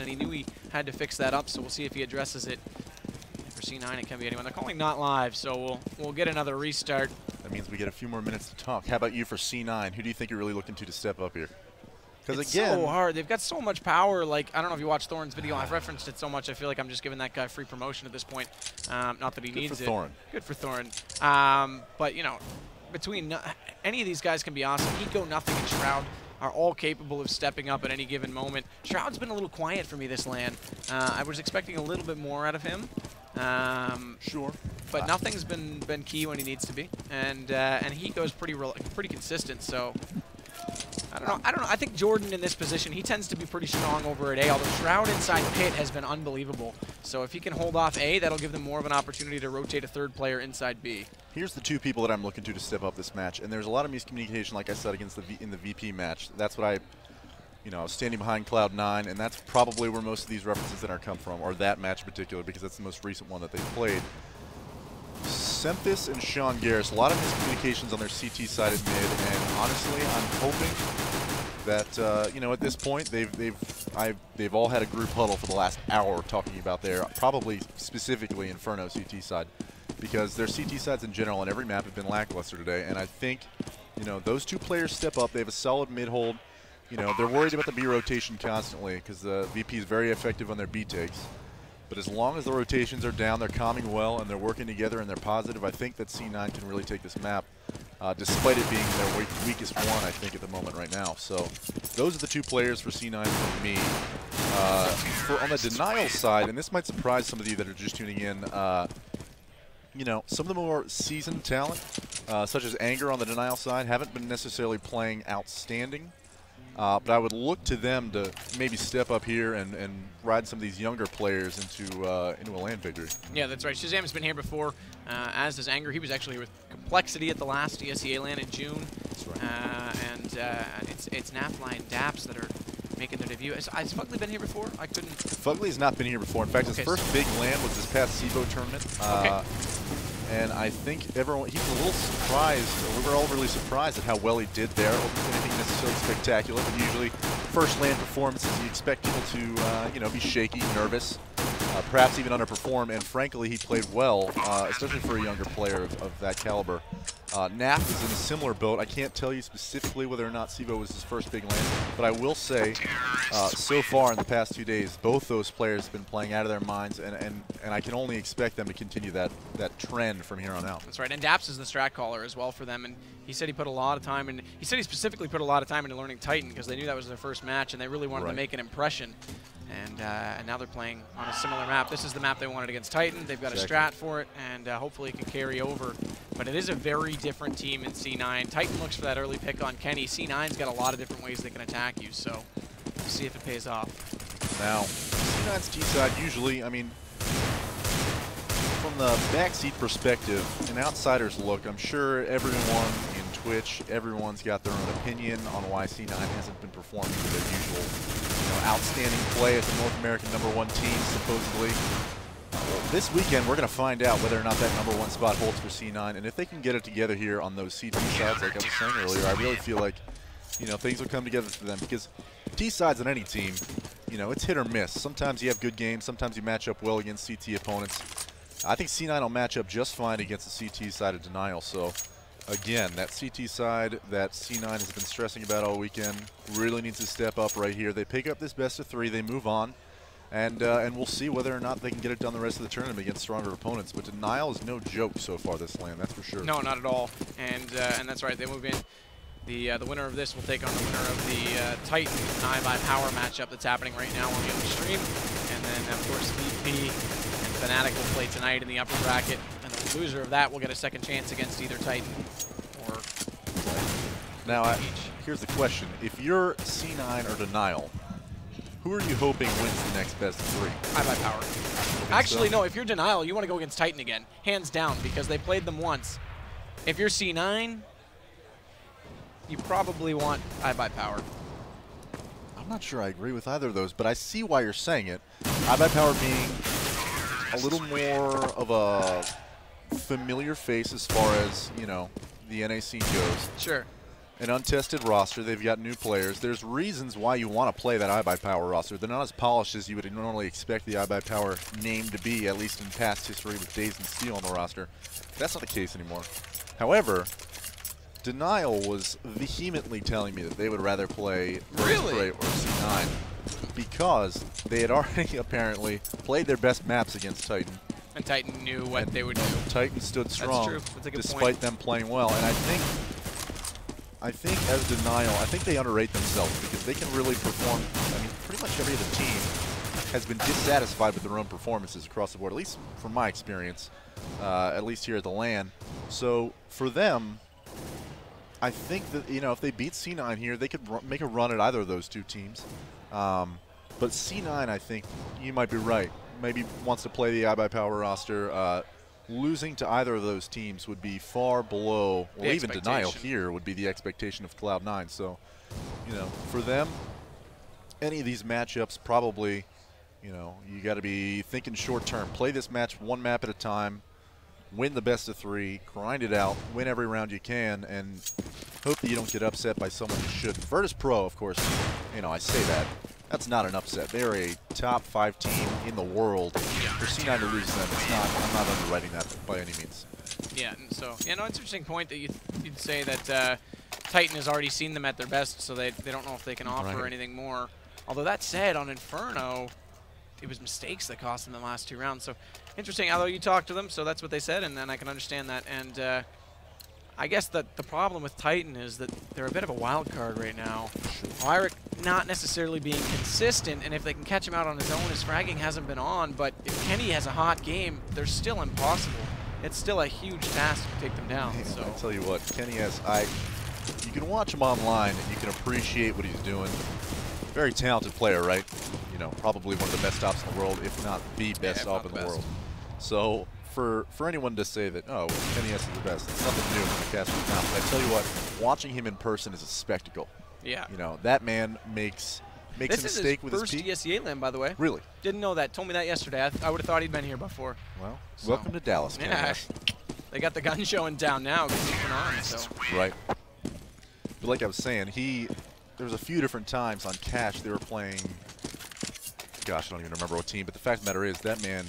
and he knew he had to fix that up, so we'll see if he addresses it. And for C9, it can be anyone. They're calling not live, so we'll get another restart. That means we get a few more minutes to talk. How about you for C9? Who do you think you're really looking to step up here? Because again, so hard. They've got so much power. Like, I don't know if you watched Thorin's video. I've referenced it so much. I feel like I'm just giving that guy free promotion at this point. Not that he needs it. Good for Thorin. But, you know, between any of these guys can be awesome. Eco, Nothing, and Shroud are all capable of stepping up at any given moment. Shroud's been a little quiet for me this LAN. I was expecting a little bit more out of him. Sure. But Nothing's been key when he needs to be, and Hiko's pretty consistent. So I don't know. I think Jordan in this position, he tends to be pretty strong over at A. Although Shroud inside Pit has been unbelievable. So if he can hold off A, that'll give them more of an opportunity to rotate a third player inside B. Here's the two people that I'm looking to step up this match, and there's a lot of miscommunication, like I said, against in the VP match. That's what I was standing behind Cloud9, and that's probably where most of these references that are come from, or that match in particular, because that's the most recent one that they played. Semthis and Sean Garris, a lot of miscommunications on their CT-sided mid, and honestly, I'm hoping that at this point they've all had a group huddle for the last hour talking about their probably specifically Inferno CT side, because their CT sides in general on every map have been lackluster today, and I think those two players step up. They have a solid mid hold. They're worried about the B rotation constantly because the VP is very effective on their B takes. But as long as the rotations are down, they're calming well, and they're working together, and they're positive, I think that C9 can really take this map, despite it being their weakest one, I think, at the moment right now. So those are the two players for C9 for me. On the denial side, and this might surprise some of you that are just tuning in, some of the more seasoned talent, such as Anger on the denial side, haven't been necessarily playing outstanding. But I would look to them to maybe step up here and ride some of these younger players into a LAN victory. Yeah, that's right. Shazam's been here before, as does Anger. He was actually here with Complexity at the last ESEA LAN in June. That's right. It's Nafly and Daps that are making their debut. Has Fugly been here before? I couldn't. Fugly's not been here before. In fact, his first big LAN was this past SIBO tournament. And I think he was a little surprised, or we were all really surprised at how well he did there. It wasn't anything necessarily spectacular, but usually first LAN performances, you expect people to, be shaky, nervous, perhaps even underperform, and frankly, he played well, especially for a younger player of that caliber. Naf is in a similar boat. I can't tell you specifically whether or not SIBO was his first big LAN, but I will say, so far in the past 2 days, both those players have been playing out of their minds, and I can only expect them to continue that trend from here on out. That's right, and Daps is the strat caller as well for them, and he said he put a lot of time in. He said he specifically put a lot of time into learning Titan because they knew that was their first match, and they really wanted to make an impression. And now they're playing on a similar map. This is the map they wanted against Titan. They've got a strat for it, and hopefully it can carry over. But it is a very different team in C9. Titan looks for that early pick on Kenny. C9's got a lot of different ways they can attack you, so we'll see if it pays off. Now, C9's T-side usually, from the backseat perspective, an outsider's look, I'm sure everyone in Twitch, everyone's got their own opinion on why C9 hasn't been performing to their usual outstanding play as the North American #1 team, supposedly. This weekend, we're going to find out whether or not that #1 spot holds for C9, and if they can get it together here on those CT sides, like I was saying earlier, I really feel like, things will come together for them, because T sides on any team, it's hit or miss. Sometimes you have good games, sometimes you match up well against CT opponents. I think C9 will match up just fine against the CT side of denial, so again, that CT side that C9 has been stressing about all weekend really needs to step up right here. They pick up this best of 3, they move on, and we'll see whether or not they can get it done the rest of the tournament against stronger opponents. But denial is no joke so far this LAN, that's for sure. No, not at all. And that's right, they move in. The winner of this will take on the winner of the Titan iBuyPower matchup that's happening right now on the other stream. And then, of course, VP and Fnatic will play tonight in the upper bracket. And the loser of that will get a second chance against either Titan or Now, here's the question. If you're C9 or denial, who are you hoping wins the next best of 3? iBuyPower. Actually, no, if you're denial, you want to go against Titan again. Hands down, because they played them once. If you're C9, you probably want iBuyPower. I'm not sure I agree with either of those, but I see why you're saying it. iBuyPower being a little more of a familiar face as far as, the NA scene goes. Sure. an untested roster. They've got new players. There's reasons why you want to play that iBuyPower roster. They're not as polished as you would normally expect the iBuyPower name to be, at least in past history with Dazed and Steel on the roster. That's not the case anymore. However, Denial was vehemently telling me that they would rather play really? or C9 because they had already apparently played their best maps against Titan. And Titan knew what they would do. Titan stood strong. That's true. That's a good despite point. them playing well. And I think as Denial, I think they underrate themselves because they can really perform. I mean, pretty much every other team has been dissatisfied with their own performances across the board, at least from my experience, at least here at the LAN. So for them, I think that, you know, if they beat C9 here, they could make a run at either of those two teams. But C9, I think you might be right. Maybe wants to play the iBuyPower roster. Losing to either of those teams would be far below, or even Denial here would be the expectation of Cloud9. So, you know, for them, any of these matchups probably, you know, you got to be thinking short term. Play this match one map at a time, win the best of 3, grind it out, win every round you can, and hope that you don't get upset by someone you shouldn't. Virtus Pro, of course, you know, I say that. That's not an upset. They're a top 5 team in the world. For C9 to lose them, it's not. I'm not underwriting that by any means. Yeah, and so, yeah, no, it's an interesting point that you'd say that Titan has already seen them at their best, so they don't know if they can offer anything more. Although that said, on Inferno, it was mistakes that cost them the last 2 rounds. So interesting. Although you talked to them, so that's what they said, and then I can understand that. And I guess the problem with Titan is that they're a bit of a wild card right now. Lyric not necessarily being consistent, and if they can catch him out on his own, his fragging hasn't been on. But if Kenny has a hot game, they're still impossible. It's still a huge task to take them down. Man, so I tell you what, Kenny has. You can watch him online, and you can appreciate what he's doing. Very talented player, right? You know, probably one of the best ops in the world, if not the best op in the world. So for anyone to say that, oh, Kenny S is the best, it's nothing new from the cast now. But I tell you what, watching him in person is a spectacle. Yeah. You know, that man makes a mistake with his peak. This is his first ESEA LAN, by the way. Really? Didn't know that. Told me that yesterday. I would have thought he'd been here before. Well, so, welcome to Dallas, Kenny S. They got the gun show in town now because he's been on. So. Right. But like I was saying, there was a few different times on Cash they were playing. Gosh, I don't even remember what team, but the fact of the matter is that man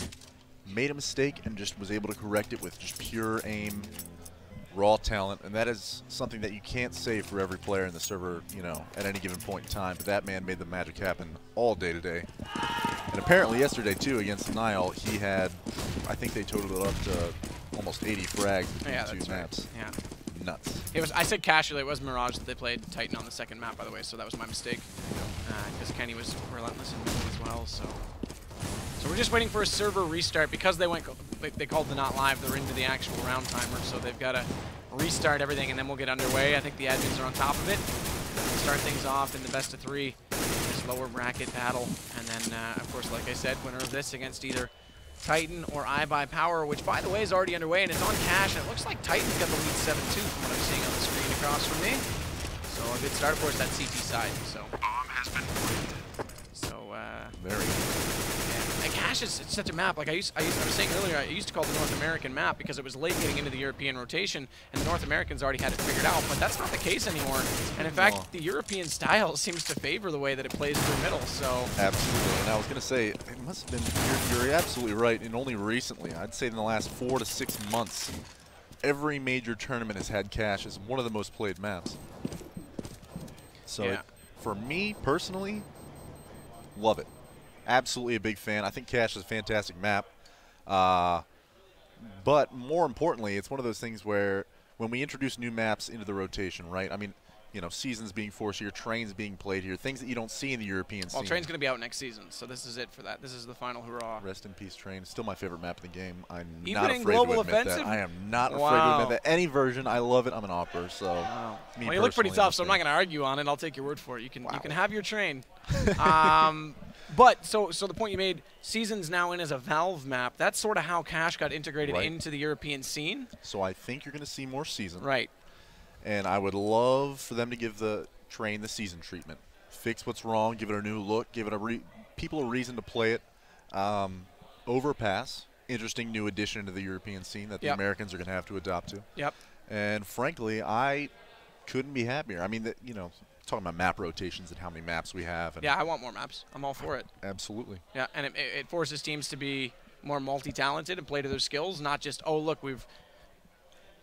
made a mistake and just was able to correct it with just pure aim, raw talent, and that is something that you can't say for every player in the server, you know, at any given point in time. But that man made the magic happen all day today. And apparently yesterday too against Nile, he had, I think they totaled it up to almost 80 frags between 2 maps. Yeah. Nuts. It was. I said casually. It was Mirage that they played Titan on the second map, by the way. So that was my mistake, because Kenny was relentless in middle as well. So we're just waiting for a server restart because they called the not live. They're into the actual round timer, so they've got to restart everything, and then we'll get underway. I think the admins are on top of it. Start things off in the best of 3, this lower bracket battle, and then of course, like I said, winner of this against either Titan or iBuyPower, which by the way is already underway, and it's on Cash, and it looks like Titan's got the lead 7-2 from what I'm seeing on the screen across from me. So a good start, of course, that CT side. So very. Yeah. And Cash is such a map. Like I was saying earlier, I used to call it the North American map because it was late getting into the European rotation, and the North Americans already had it figured out. But that's not the case anymore. And in fact, the European style seems to favor the way that it plays through middle. So absolutely. And I was going to say, it must have been. You're absolutely right. And only recently, I'd say in the last 4 to 6 months, every major tournament has had Cash as one of the most played maps. So yeah. For me personally, love it. Absolutely a big fan. I think Cash is a fantastic map. But more importantly, it's one of those things where when we introduce new maps into the rotation, right? I mean, you know, seasons being forced here, trains being played here, things that you don't see in the European scene. Well, Train's going to be out next season, so this is it for that. This is the final hurrah. Rest in peace, Train. Still my favorite map in the game. I'm Even not in afraid Global to admit Offensive? that. I am not afraid to admit that. Any version, I love it. I'm an opper, so. Wow. Me well, you look pretty personally, tough, so I'm not going to argue on it. I'll take your word for it. You can have your Train. But so the point you made, Season's now in as a Valve map. That's sort of how Cash got integrated into the European scene. So I think you're going to see more Season. Right. And I would love for them to give the Train the Season treatment. Fix what's wrong, give it a new look, give it people a reason to play it. Overpass, interesting new addition to the European scene that the Americans are going to have to adopt to. Yep. And frankly, I couldn't be happier. I mean, you know, talking about map rotations and how many maps we have. And yeah, I want more maps. I'm all for it. Absolutely. Yeah, and it forces teams to be more multi-talented and play to their skills, not just, oh, look, we've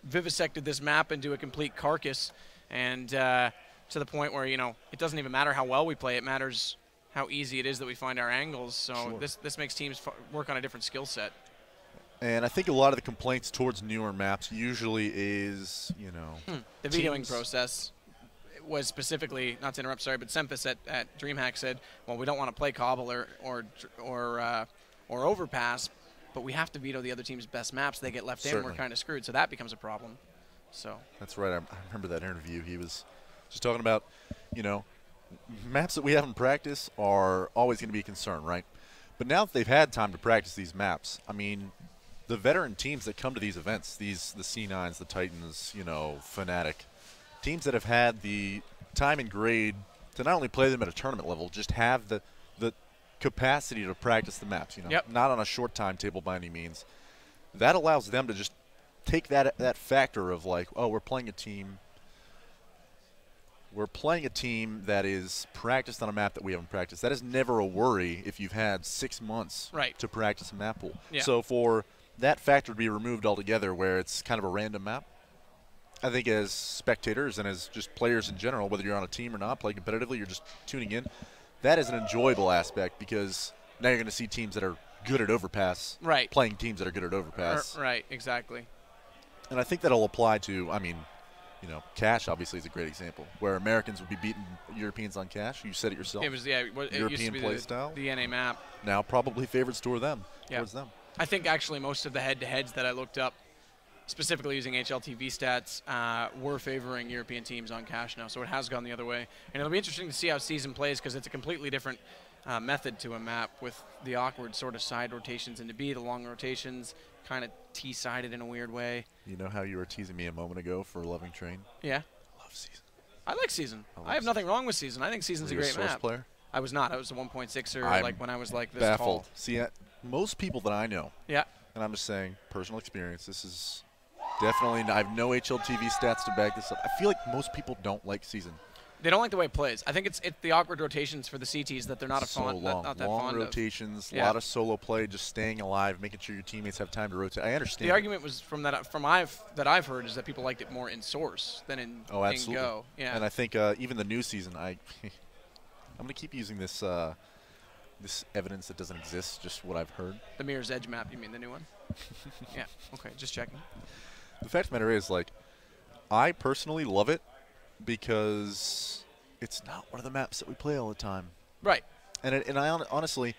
vivisected this map into a complete carcass, and to the point where, you know, it doesn't even matter how well we play. It matters how easy it is that we find our angles. So sure. this makes teams work on a different skill set. And I think a lot of the complaints towards newer maps usually is, you know, the vetoing process was specifically, not to interrupt, sorry, but Semphis at DreamHack said, well, we don't want to play Cobble or Overpass, but we have to veto the other team's best maps. They get left Certainly. in, we're kind of screwed. So that becomes a problem. So that's right. I remember that interview. He was just talking about, you know, maps that we have in practice are always going to be a concern, right? But now that they've had time to practice these maps, I mean, the veteran teams that come to these events, the C9s, the Titans, you know, Fnatic, teams that have had the time and grade to not only play them at a tournament level, just have the capacity to practice the maps, you know, not on a short timetable by any means. That allows them to just take that factor of like, oh, we're playing a team that is practiced on a map that we haven't practiced. That is never a worry if you've had 6 months to practice a map pool. Yeah. So for that factor to be removed altogether where it's kind of a random map, I think as spectators and as just players in general, whether you're on a team or not, playing competitively, you're just tuning in, that is an enjoyable aspect because now you're going to see teams that are good at Overpass playing teams that are good at Overpass. Right, exactly. And I think that'll apply to, I mean, you know, Cash obviously is a great example where Americans would be beating Europeans on Cash. You said it yourself. It was, yeah, it European used to be play style. The NA map. Now probably favorites towards them. I think actually most of the head-to-heads that I looked up, specifically using HLTV stats, were favoring European teams on Cash now, so it has gone the other way. And it'll be interesting to see how Season plays because it's a completely different method to a map with the awkward sort of side rotations into B, the long rotations, kind of T-sided in a weird way. You know how you were teasing me a moment ago for loving Train? Yeah. I love Season. I like Season. I have nothing wrong with Season. I think Season's a great map. Player? I was not. I was a 1.6er like when I was like this baffled. tall. See, most people that I know, and I'm just saying, personal experience, this is definitely, I have no HLTV stats to back this up. I feel like most people don't like Season. They don't like the way it plays. I think it's the awkward rotations for the CTs that they're not not that long fond rotations, of. a lot of solo play, just staying alive, making sure your teammates have time to rotate. I understand. The argument was that I've heard is that people liked it more in Source than in Go. Yeah. And I think even the new Season, I'm going to keep using this this evidence that doesn't exist, just what I've heard. The Mirror's Edge map, you mean the new one? Yeah. Okay, just checking. The fact of the matter is, like, I personally love it because it's not one of the maps that we play all the time. Right. And I honestly,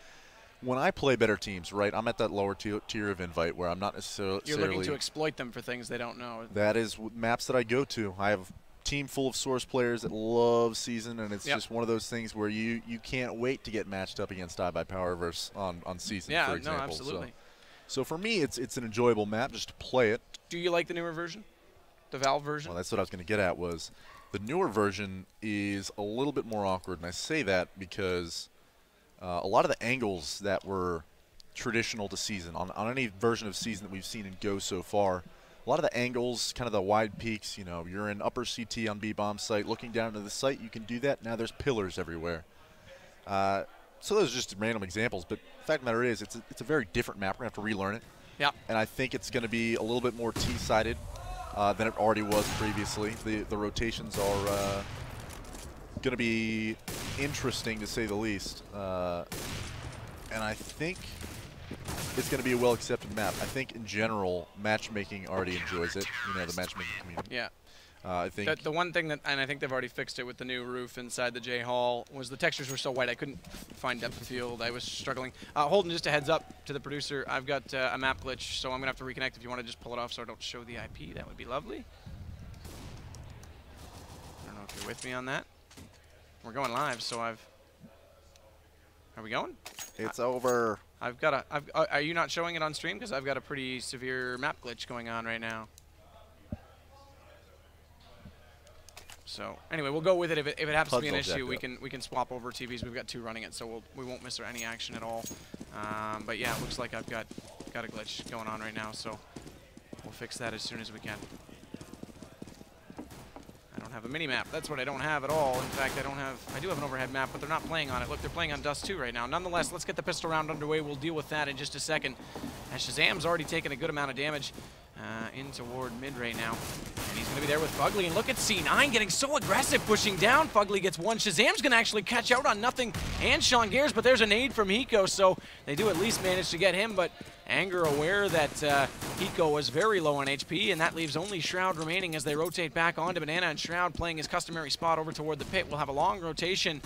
when I play better teams, right, I'm at that lower tier of invite where I'm not necessarily. You're looking to exploit them for things they don't know. That is maps that I go to. I have a team full of Source players that love Season, and it's just one of those things where you can't wait to get matched up against iBuyPower versus on Season, for example. No, absolutely. So for me, it's an enjoyable map just to play it. Do you like the newer version? The Valve version? Well, that's what I was going to get at was the newer version is a little bit more awkward, and I say that because a lot of the angles that were traditional to Season, on any version of Season that we've seen in Go so far, a lot of the angles, kind of the wide peaks, you know, you're in upper CT on B-Bomb site, looking down to the site, you can do that. Now there's pillars everywhere. So those are just random examples, but the fact of the matter is it's a very different map. We're going to have to relearn it. Yeah. And I think it's going to be a little bit more T-sided than it already was previously. The rotations are going to be interesting, to say the least. And I think it's going to be a well-accepted map. I think, in general, matchmaking already enjoys it, you know, the matchmaking community. Yeah. I think the one thing that, and I think they've already fixed it with the new roof inside the J Hall, was the textures were so white I couldn't find depth of field. I was struggling. Holden, just a heads up to the producer, I've got a map glitch, so I'm going to have to reconnect. If you want to just pull it off so I don't show the IP, that would be lovely. I don't know if you're with me on that. We're going live, so Are we going? it's over. I've got are you not showing it on stream? Because I've got a pretty severe map glitch going on right now. So anyway, we'll go with it. If it happens to be an issue, we can swap over TVs. We've got 2 running it, so we won't miss any action at all. But yeah, it looks like I've got a glitch going on right now, so we'll fix that as soon as we can. I don't have a mini-map. That's what I don't have at all. In fact, I do have an overhead map, but they're not playing on it. Look, they're playing on Dust 2 right now. Nonetheless, let's get the pistol round underway. We'll deal with that in just a second. As Shazam's already taken a good amount of damage in toward mid right now. And he's going to be there with Fugly. And look at C9 getting so aggressive, pushing down. Fugly gets one. Shazam's going to actually catch out on nothing and Sean Gares, but there's a nade from Hiko, so they do at least manage to get him, but Anger aware that Hiko was very low on HP, and that leaves only Shroud remaining as they rotate back onto Banana, and Shroud playing his customary spot over toward the pit will have a long rotation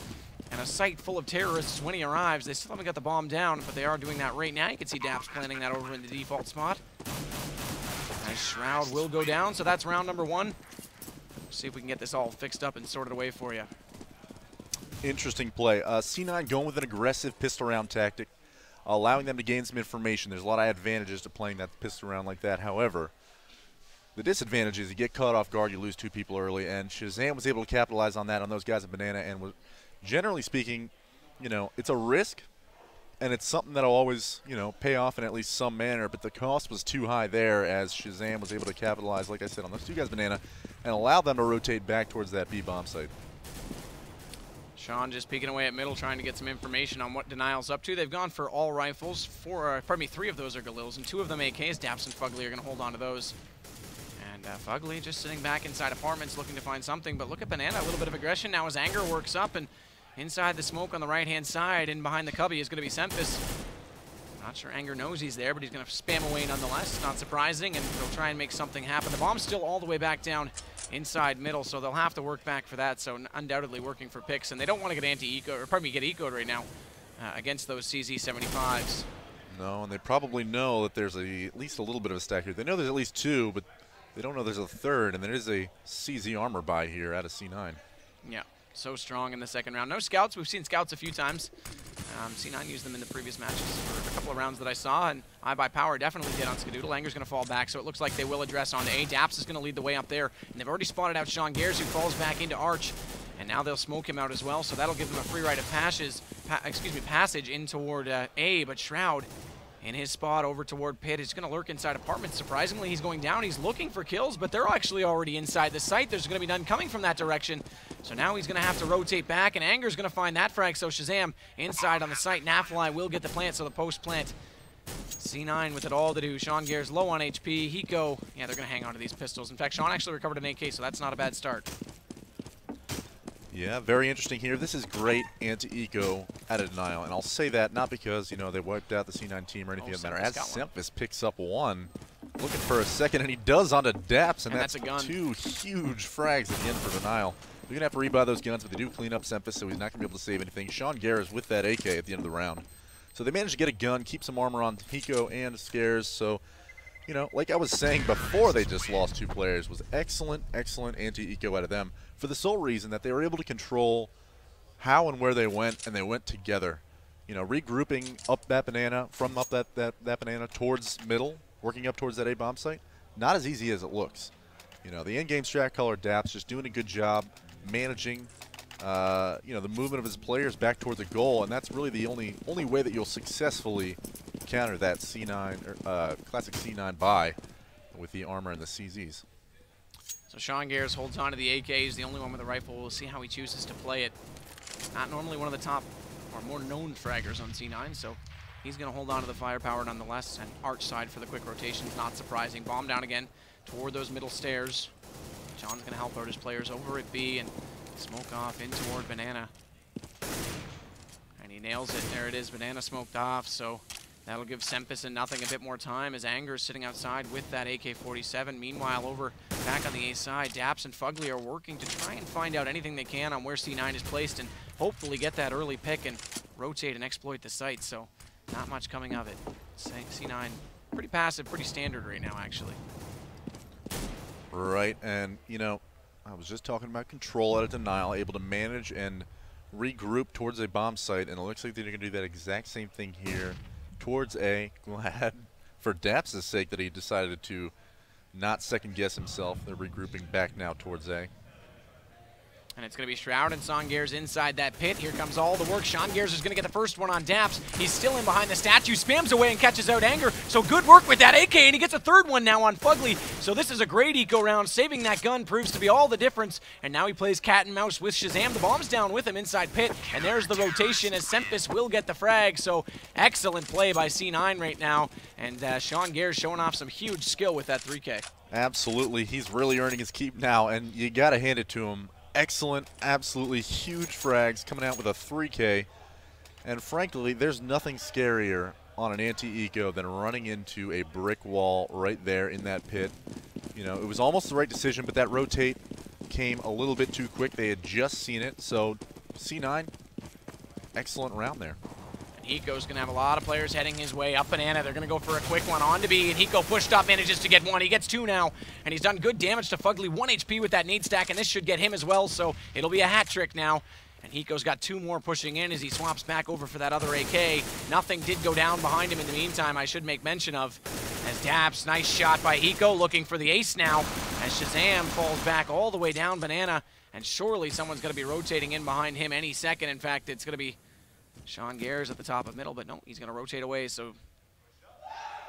and a site full of terrorists when he arrives. They still haven't got the bomb down, but they are doing that right now. You can see Daps planting that over in the default spot. Nice. Shroud will go down, so that's round number 1. See if we can get this all fixed up and sorted away for you. Interesting play. C9 going with an aggressive pistol round tactic, allowing them to gain some information. There's a lot of advantages to playing that pistol round like that. However, the disadvantage is you get caught off guard, you lose 2 people early, and Shazam was able to capitalize on that on those guys at Banana, and was, generally speaking, you know, it's a risk, and it's something that'll always, you know, pay off in at least some manner, but the cost was too high there as Shazam was able to capitalize, like I said, on those 2 guys Banana and allow them to rotate back towards that B-bomb site. Sean just peeking away at middle, trying to get some information on what Denial's up to. They've gone for all rifles. 3 of those are Galils, and 2 of them AKs. Daps and Fugly are going to hold on to those. And Fugly just sitting back inside apartments looking to find something. But look at Banana, a little bit of aggression now as Anger works up, and inside the smoke on the right-hand side, in behind the cubby, is going to be Sempus. Not sure Anger knows he's there, but he's going to spam away nonetheless. Not surprising, and they'll try and make something happen. The bomb's still all the way back down inside middle, so they'll have to work back for that. So undoubtedly working for picks, and they don't want to get anti-eco, or pardon me, get ecoed right now against those CZ75s. No, and they probably know that there's at least a little bit of a stack here. They know there's at least 2, but they don't know there's a 3rd, and there is a CZ armor buy here out of C9. Yeah, so strong in the second round. No scouts. We've seen scouts a few times. C9 used them in the previous matches for a couple of rounds that I saw, and iBuyPower definitely did on Skadoodle. Anger's going to fall back, so it looks like they will address on A. Daps is going to lead the way up there, and they've already spotted out Sean Gares, who falls back into Arch, and now they'll smoke him out as well, so that'll give them a free rite of passage in toward A, but Shroud in his spot over toward Pit is going to lurk inside apartments. Surprisingly, he's going down. He's looking for kills, but they're actually already inside the site. There's going to be none coming from that direction. So now he's going to have to rotate back, and Anger's going to find that frag. So Shazam inside on the site. Nafly will get the plant, so the post plant. C9 with it all to do. Sean Gares low on HP. Hiko, yeah, they're going to hang on to these pistols. In fact, Sean actually recovered an AK, so that's not a bad start. Yeah, very interesting here. This is great anti-eco out of Denial, and I'll say that not because, you know, they wiped out the C9 team or anything that matter. As Sempus picks up 1, looking for a second, and he does onto Daps, and that's a gun. 2 huge frags at the end for Denial. They're going to have to rebuy those guns, but they do clean up Sempus, so he's not going to be able to save anything. Sean Gares with that AK at the end of the round. So they managed to get a gun, keep some armor on Hiko and Scares, so, you know, like I was saying before they just lost 2 players, was excellent, excellent anti-eco out of them, for the sole reason that they were able to control how and where they went, and they went together. You know, regrouping up that banana, from up that banana towards middle, working up towards that A bomb site, not as easy as it looks. You know, the in-game strat caller Daps just doing a good job managing, you know, the movement of his players back toward the goal, and that's really the only way that you'll successfully counter that C9, classic C9 buy with the armor and the CZs. So Sean Gares holds on to the AK. He's the only one with a rifle. We'll see how he chooses to play it. Not normally one of the top or more known fraggers on C9, so he's going to hold on to the firepower nonetheless. And Arch side for the quick rotations, not surprising. Bomb down again toward those middle stairs. John's going to help out his players over at B and smoke off in toward Banana. And he nails it. There it is, Banana smoked off, so that'll give Sempus and nothing a bit more time as Anger is sitting outside with that AK-47. Meanwhile, over back on the A side, Daps and Fugly are working to try and find out anything they can on where C9 is placed and hopefully get that early pick and rotate and exploit the site. So not much coming of it. C9 pretty passive, pretty standard right now, actually. Right, and, you know, I was just talking about control out of Denial, able to manage and regroup towards a bomb site, and it looks like they're going to do that exact same thing here towards A. Glad for Daps' sake that he decided to not second-guess himself. They're regrouping back now towards A. And it's going to be Shroud and Songears inside that pit. Here comes all the work. Songears is going to get the first one on Daps. He's still in behind the statue, spams away and catches out Anger. So good work with that AK, and he gets a third one now on Fugly. So this is a great eco round. Saving that gun proves to be all the difference. And now he plays cat and mouse with Shazam. The bomb's down with him inside pit. And there's the rotation as Sempis will get the frag. So excellent play by C9 right now. And Songears showing off some huge skill with that 3K. Absolutely. He's really earning his keep now, and you got to hand it to him. Excellent, absolutely huge frags coming out with a 3K. And frankly, there's nothing scarier on an anti-eco than running into a brick wall right there in that pit. You know, it was almost the right decision, but that rotate came a little bit too quick. They had just seen it. So C9, excellent round there. Hiko's going to have a lot of players heading his way up Banana. They're going to go for a quick one on to B, and Hiko pushed up, manages to get one. He gets two now, and he's done good damage to Fugly. 1 HP with that nade stack, and this should get him as well, so it'll be a hat trick now. And Hiko's got 2 more pushing in as he swaps back over for that other AK. Nothing did go down behind him in the meantime, I should make mention of. As Daps, nice shot by Hiko, looking for the ace now. As Shazam falls back all the way down Banana, and surely someone's going to be rotating in behind him any second. In fact, it's going to be Songears at the top of middle, but no, he's going to rotate away. So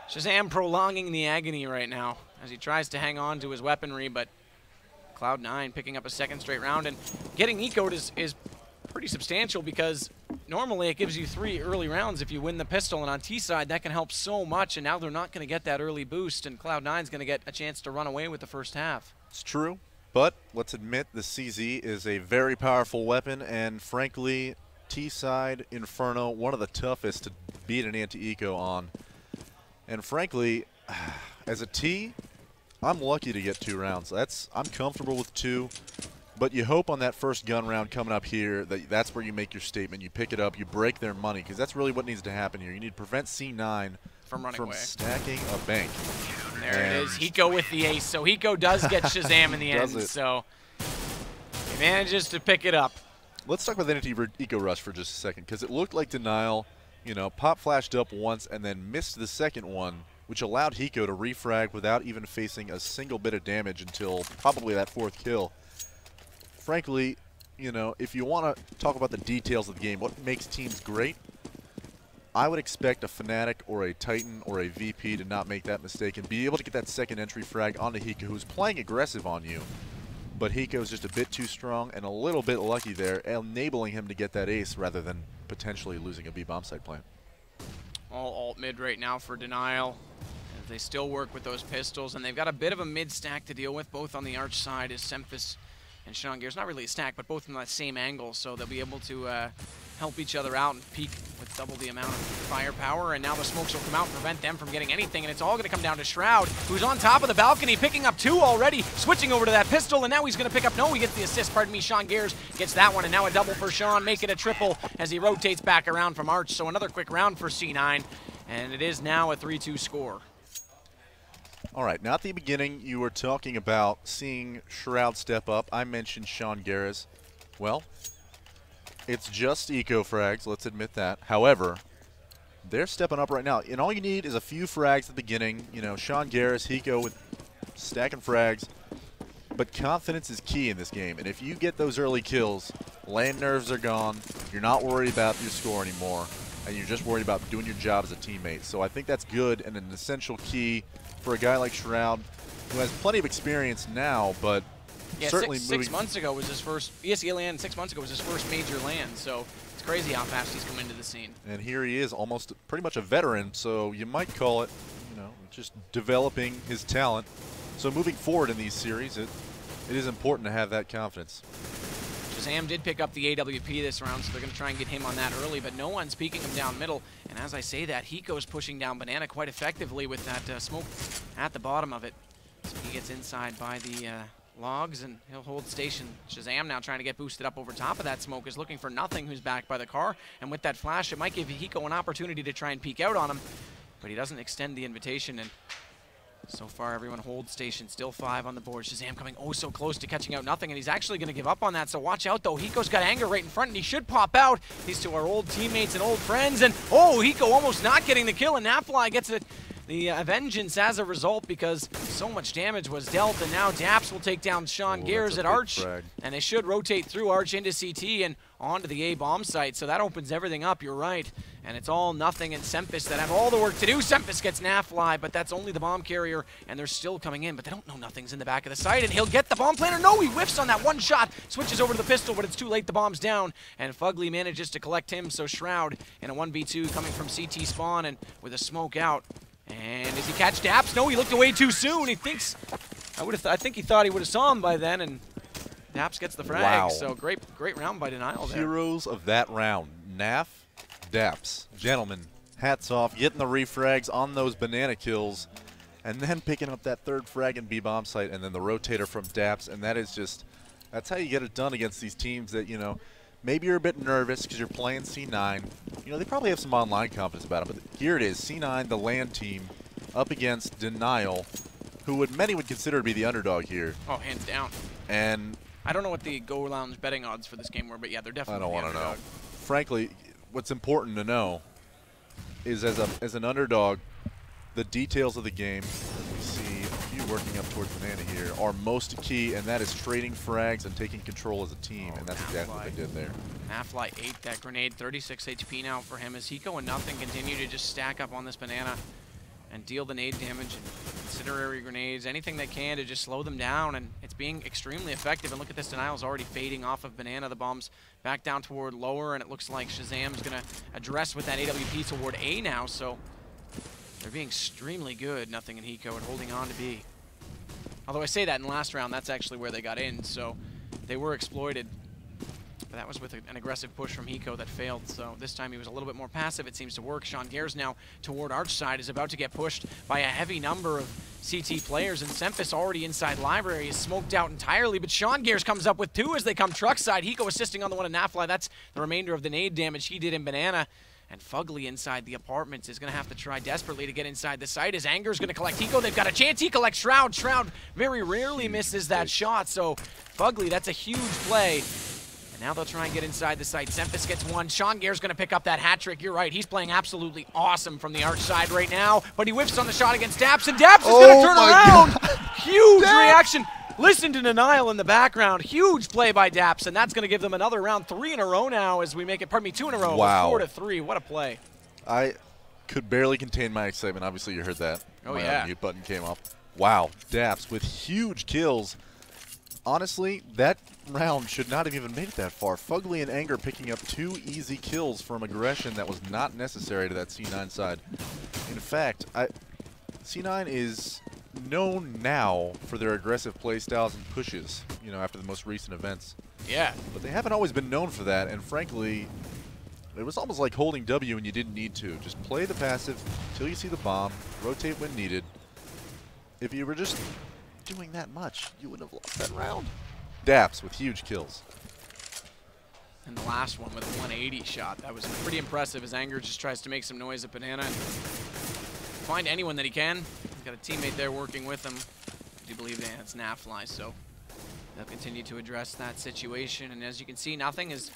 Shazam prolonging the agony right now as he tries to hang on to his weaponry, but Cloud9 picking up a second straight round, and getting eco'd is pretty substantial because normally it gives you 3 early rounds if you win the pistol, and on T side that can help so much, and now they're not going to get that early boost, and Cloud9's going to get a chance to run away with the first half. It's true, but let's admit the CZ is a very powerful weapon, and frankly, T-side Inferno, one of the toughest to beat an anti-eco on. And frankly, as a T, I'm lucky to get 2 rounds. I'm comfortable with 2, but you hope on that first gun round coming up here that's where you make your statement. You pick it up, you break their money, because that's really what needs to happen here. You need to prevent C9 from running away, stacking a bank. And there it is, Hiko with the ace. So Hiko does get Shazam in the end. So he manages to pick it up. Let's talk about the anti-eco rush for just a second, because it looked like Denial, you know, pop flashed up once and then missed the second one, which allowed Hiko to refrag without even facing a single bit of damage until probably that 4th kill. Frankly, you know, if you want to talk about the details of the game, what makes teams great, I would expect a Fnatic or a Titan or a VP to not make that mistake and be able to get that second entry frag onto Hiko, who's playing aggressive on you. But Hiko's just a bit too strong and a little bit lucky there, enabling him to get that ace rather than potentially losing a B-bomb side plant. All alt mid right now for Denial. As they still work with those pistols, and they've got a bit of a mid stack to deal with, both on the arch side as Sempis and Songears. Not really a stack, but both from that same angle, so they'll be able to help each other out and peek with double the amount of firepower. And now the smokes will come out and prevent them from getting anything, and it's all going to come down to Shroud, who's on top of the balcony, picking up 2 already, switching over to that pistol, and now he's going to pick up, no, he gets the assist, pardon me, Songears gets that one, and now a double for Sean, make it a triple as he rotates back around from arch. So another quick round for C9, and it is now a 3-2 score. All right, now at the beginning, you were talking about seeing Shroud step up. I mentioned Songears. Well, it's just eco frags, let's admit that. However, they're stepping up right now. And all you need is a few frags at the beginning. You know, Songears, Hiko with stacking frags. But confidence is key in this game. And if you get those early kills, LAN nerves are gone. You're not worried about your score anymore. And you're just worried about doing your job as a teammate. So I think that's good and an essential key for a guy like Shroud, who has plenty of experience now, but yeah, certainly six months ago was his first ESEA LAN. 6 months ago was his first major LAN, so it's crazy how fast he's come into the scene. And here he is, almost pretty much a veteran, so you might call it, you know, just developing his talent. So moving forward in these series, it is important to have that confidence. Shazam did pick up the AWP this round, so they're going to try and get him on that early, but no one's peeking him down middle. And as I say that, Hiko's pushing down Banana quite effectively with that smoke at the bottom of it. So he gets inside by the logs, and he'll hold station. Shazam now trying to get boosted up over top of that smoke, is looking for Nothing, who's backed by the car. And with that flash, it might give Hiko an opportunity to try and peek out on him, but he doesn't extend the invitation. And so far, everyone holds station. Still 5 on the board. Shazam coming oh so close to catching out Nothing, and he's actually going to give up on that. So watch out, though. Hiko's got Anger right in front, and he should pop out. These two are old teammates and old friends. And oh, Hiko almost not getting the kill, and Nafly gets it. the vengeance as a result because so much damage was dealt, and now Daps will take down Sean Gears at Arch, and they should rotate through Arch into CT and onto the A bomb site, so that opens everything up, you're right. And it's all Nothing and Sempus that have all the work to do. Sempus gets Nafly, but that's only the bomb carrier, and they're still coming in, but they don't know Nothing's in the back of the site, and he'll get the bomb planter. No, he whiffs on that one shot, switches over to the pistol, but it's too late, the bomb's down, and Fugly manages to collect him, so Shroud in a 1v2 coming from CT spawn, and with a smoke out. And does he catch Daps? No, he looked away too soon. He thinks, I think he thought he would have saw him by then, and Daps gets the frag. Wow. So great round by Denial there. Heroes of that round. Naf, Daps. Gentlemen, hats off, getting the refrags on those banana kills, and then picking up that third frag in B bomb site, and then the rotator from Daps, and that is just, that's how you get it done against these teams that, you know, maybe you're a bit nervous because you're playing C9. You know, they probably have some online confidence about it, but here it is, C9, the LAN team, up against Denial, who many would consider to be the underdog here. Oh, hands down. And I don't know what the Go Lounge betting odds for this game were, but yeah, they're definitely I don't want to know. Frankly, what's important to know is as an underdog, the details of the game, as we see a few working up towards Banana here, are most key, and that is trading frags and taking control as a team, and that's exactly what they did there. Nafly ate that grenade, 36 HP now for him as Hiko and Nothing continue to just stack up on this Banana and deal the nade damage and incendiary grenades, anything they can to just slow them down, and it's being extremely effective. And look at this, Denial's already fading off of Banana. The bomb's back down toward lower, and it looks like Shazam's gonna address with that AWP toward A now, so they're being extremely good, Nothing and Hiko, and holding on to B. Although I say that in the last round, that's actually where they got in, so they were exploited. But that was with an aggressive push from Hiko that failed, so this time he was a little bit more passive. It seems to work. Sean Gears now toward Arch side is about to get pushed by a heavy number of CT players, and Sempus already inside library is smoked out entirely, but Sean Gears comes up with two as they come truck side. Hiko assisting on the one in Nafly. That's the remainder of the nade damage he did in Banana. And Fugly inside the apartments is going to have to try desperately to get inside the site. His Anger's going to collect Hiko. They've got a chance. He collects Shroud. Shroud very rarely misses that shot, so Fugly, that's a huge play. And now they'll try and get inside the site. Sempus gets one. Sean Gear's going to pick up that hat trick. You're right. He's playing absolutely awesome from the Arch side right now, but he whiffs on the shot against Daps, and Daps is going to turn around. Huge reaction. Listen to Denial in the background. Huge play by Daps, and that's going to give them another round, 3 in a row now as we make it, pardon me, 2 in a row. Wow. 4-3. What a play. I could barely contain my excitement. Obviously, you heard that. Oh, my yeah. mute button came up. Wow. Daps with huge kills. Honestly, that round should not have even made it that far. Fugly and Anger picking up 2 easy kills from aggression that was not necessary to that C9 side. In fact, C9 is known now for their aggressive play styles and pushes, you know, after the most recent events. Yeah. But they haven't always been known for that, and frankly, it was almost like holding W when you didn't need to. Just play the passive until you see the bomb, rotate when needed. If you were just doing that much, you wouldn't have lost that round. Daps with huge kills. And the last one with a 180 shot. That was pretty impressive as Anger just tries to make some noise at Banana and find anyone that he can. He's got a teammate there working with him. I do believe it's Nafly, so they'll continue to address that situation. And as you can see, Nothing is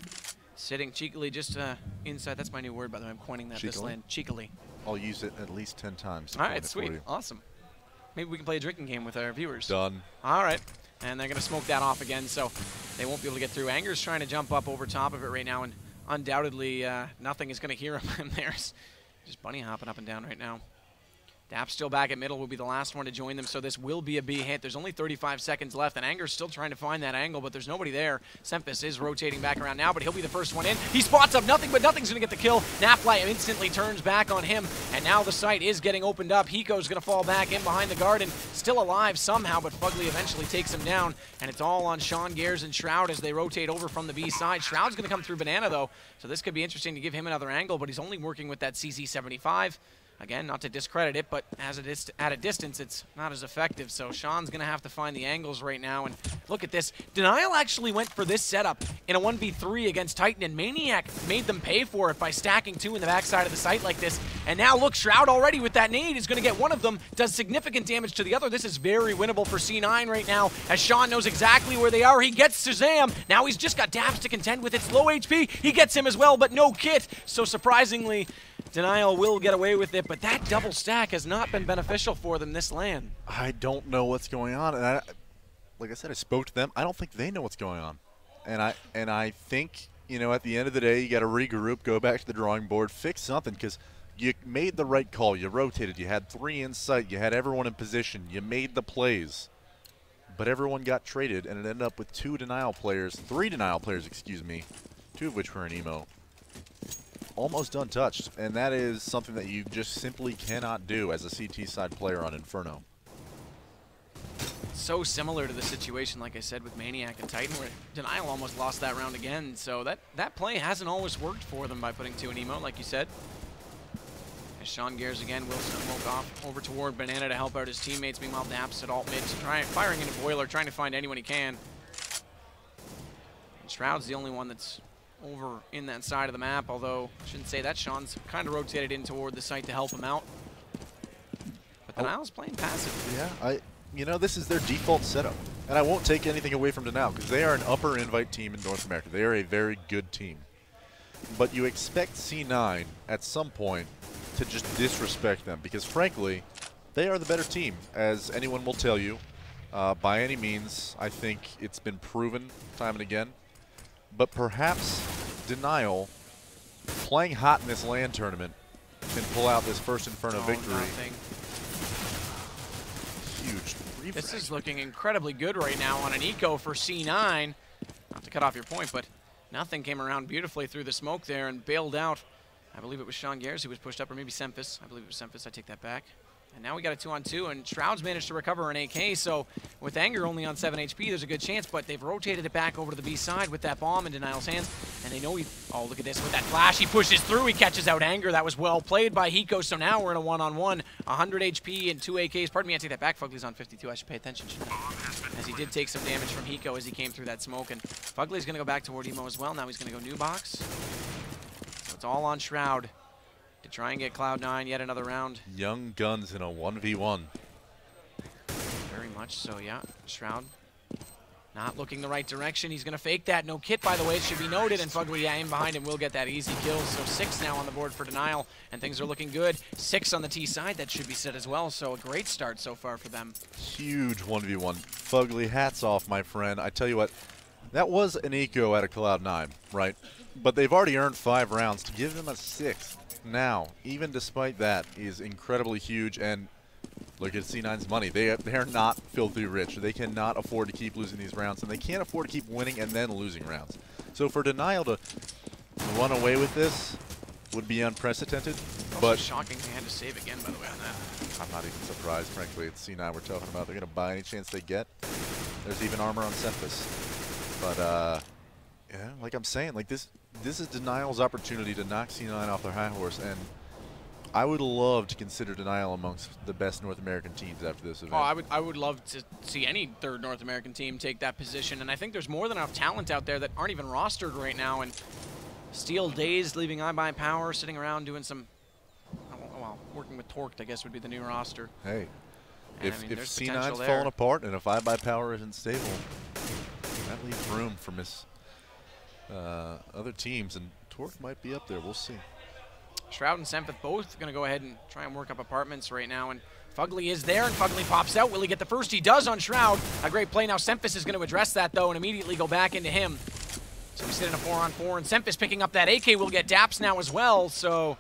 sitting cheekily just inside. That's my new word, by the way. I'm coining that this land. Cheekily. I'll use it at least 10 times. All right, sweet. Awesome. Maybe we can play a drinking game with our viewers. Done. All right. And they're going to smoke that off again, so they won't be able to get through. Anger's trying to jump up over top of it right now, and undoubtedly Nothing is going to hear him there. Just bunny hopping up and down right now. Daps still back at middle, will be the last one to join them, so this will be a B hit. There's only 35 seconds left, and Anger's still trying to find that angle, but there's nobody there. Sempus is rotating back around now, but he'll be the first one in. He spots up Nothing, but Nothing's going to get the kill. Nafly instantly turns back on him, and now the site is getting opened up. Hiko's going to fall back in behind the garden, still alive somehow, but Fugly eventually takes him down, and it's all on Sean Gears and Shroud as they rotate over from the B side. Shroud's going to come through Banana, though, so this could be interesting to give him another angle, but he's only working with that CZ75. Again, not to discredit it, but as it is at a distance, it's not as effective. So Sean's going to have to find the angles right now. And look at this. Denial actually went for this setup in a 1v3 against Titan, and Maniac made them pay for it by stacking 2 in the backside of the site like this. And now look, Shroud already with that nade is going to get one of them, does significant damage to the other. This is very winnable for C9 right now, as Sean knows exactly where they are. He gets Shazam. Now he's just got Daps to contend with. It's low HP. He gets him as well, but no kit. So surprisingly, Denial will get away with it, but that double stack has not been beneficial for them this LAN. I don't know what's going on, and like I said, I spoke to them. I don't think they know what's going on, and I think, you know, at the end of the day, you got to regroup, go back to the drawing board, fix something, because you made the right call. You rotated. You had 3 in sight. You had everyone in position. You made the plays. But everyone got traded, and it ended up with 3 denial players, excuse me, 2 of which were in emo, almost untouched. And that is something that you just simply cannot do as a CT side player on Inferno. So similar to the situation, like I said, with Maniac and Titan, where Denial almost lost that round again. So that play hasn't always worked for them by putting 2 in emo, like you said. As Sean Gears again will smoke off over toward Banana to help out his teammates. Meanwhile, Daps at alt mid, firing into Boiler, trying to find anyone he can. And Shroud's the only one that's over in that side of the map, although I shouldn't say that. Sean's kind of rotated in toward the site to help him out. But Denial's playing passive. Yeah, you know, this is their default setup. And I won't take anything away from Denial, because they are an upper invite team in North America. They are a very good team. But you expect C9 at some point to just disrespect them, because frankly, they are the better team, as anyone will tell you. By any means, I think it's been proven time and again. But perhaps Denial, playing hot in this LAN tournament, can pull out this first Inferno victory. Nothing. Huge. This is looking incredibly good right now on an eco for C9. Not to cut off your point, but nothing came around beautifully through the smoke there and bailed out. I believe it was Sean Gears who was pushed up, or maybe Semphis. I believe it was Semphis. I take that back. And now we got a 2-on-2, and Shroud's managed to recover an AK, so with Anger only on 7 HP, there's a good chance, but they've rotated it back over to the B side with that bomb in Denial's hands, and they know oh, look at this, with that flash, he pushes through, he catches out Anger. That was well played by Hiko, so now we're in a 1-on-1, 100 HP and 2 AKs. Pardon me, I take that back. Fugly's on 52. I should pay attention, shouldn't I? As he did take some damage from Hiko as he came through that smoke, and Fugly's going to go back toward Emo as well. Now he's going to go new box. So it's all on Shroud to try and get Cloud9 yet another round. Young guns in a 1v1. Very much so, yeah. Shroud not looking the right direction. He's going to fake that. No kit, by the way, it should be noted. And Fugly, yeah, in behind him will get that easy kill. So 6 now on the board for Denial, and things are looking good. 6 on the T side, that should be set as well. So a great start so far for them. Huge 1v1. Fugly, hats off, my friend. I tell you what, that was an eco out of Cloud9, right? But they've already earned 5 rounds. To give them a 6th now, even despite that, is incredibly huge. And look at C9's money. They're not filthy rich. They cannot afford to keep losing these rounds, and they can't afford to keep winning and then losing rounds. So for Denial to run away with this would be unprecedented. But shocking they had to save again, by the way, on that. I'm not even surprised, frankly. It's C9 we're talking about. They're going to buy any chance they get. There's even armor on Semphis. But yeah, like I'm saying, like this is Denial's opportunity to knock C9 off their high horse, and I would love to consider Denial amongst the best North American teams after this event. Oh, I would love to see any third North American team take that position, and I think there's more than enough talent out there that aren't even rostered right now. And Steel Dazed leaving iBuyPower, sitting around doing some, well, working with Torqued, I guess would be the new roster. Hey, and if I mean, C9's falling apart and if iBuyPower isn't stable, that leaves room for other teams, and Torqued might be up there. We'll see. Shroud and Semphis both going to go ahead and try and work up apartments right now, and Fugly is there, and Fugly pops out. Will he get the first? He does on Shroud. A great play. Now Semphis is going to address that, though, and immediately go back into him. So we sit in a 4-on-4, and Semphis picking up that AK will get Daps now as well. So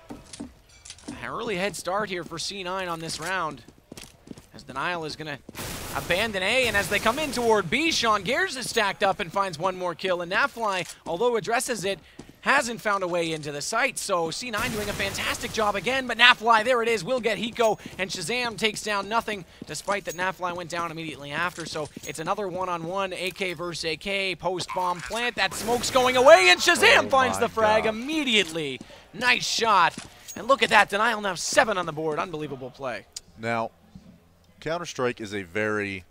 an early head start here for C9 on this round, as Denial is going to abandon A, and as they come in toward B, Sean Gears is stacked up and finds one more kill, and Nafly, although addresses it, hasn't found a way into the site. So C9 doing a fantastic job again, but Nafly, there it is, will get Hiko, and Shazam takes down nothing, despite that Nafly went down immediately after. So it's another 1-on-1, AK versus AK, post-bomb plant. That smoke's going away, and Shazam finds the frag immediately. Nice shot. And look at that, Denial now 7 on the board. Unbelievable play. Now, Counter-Strike is a very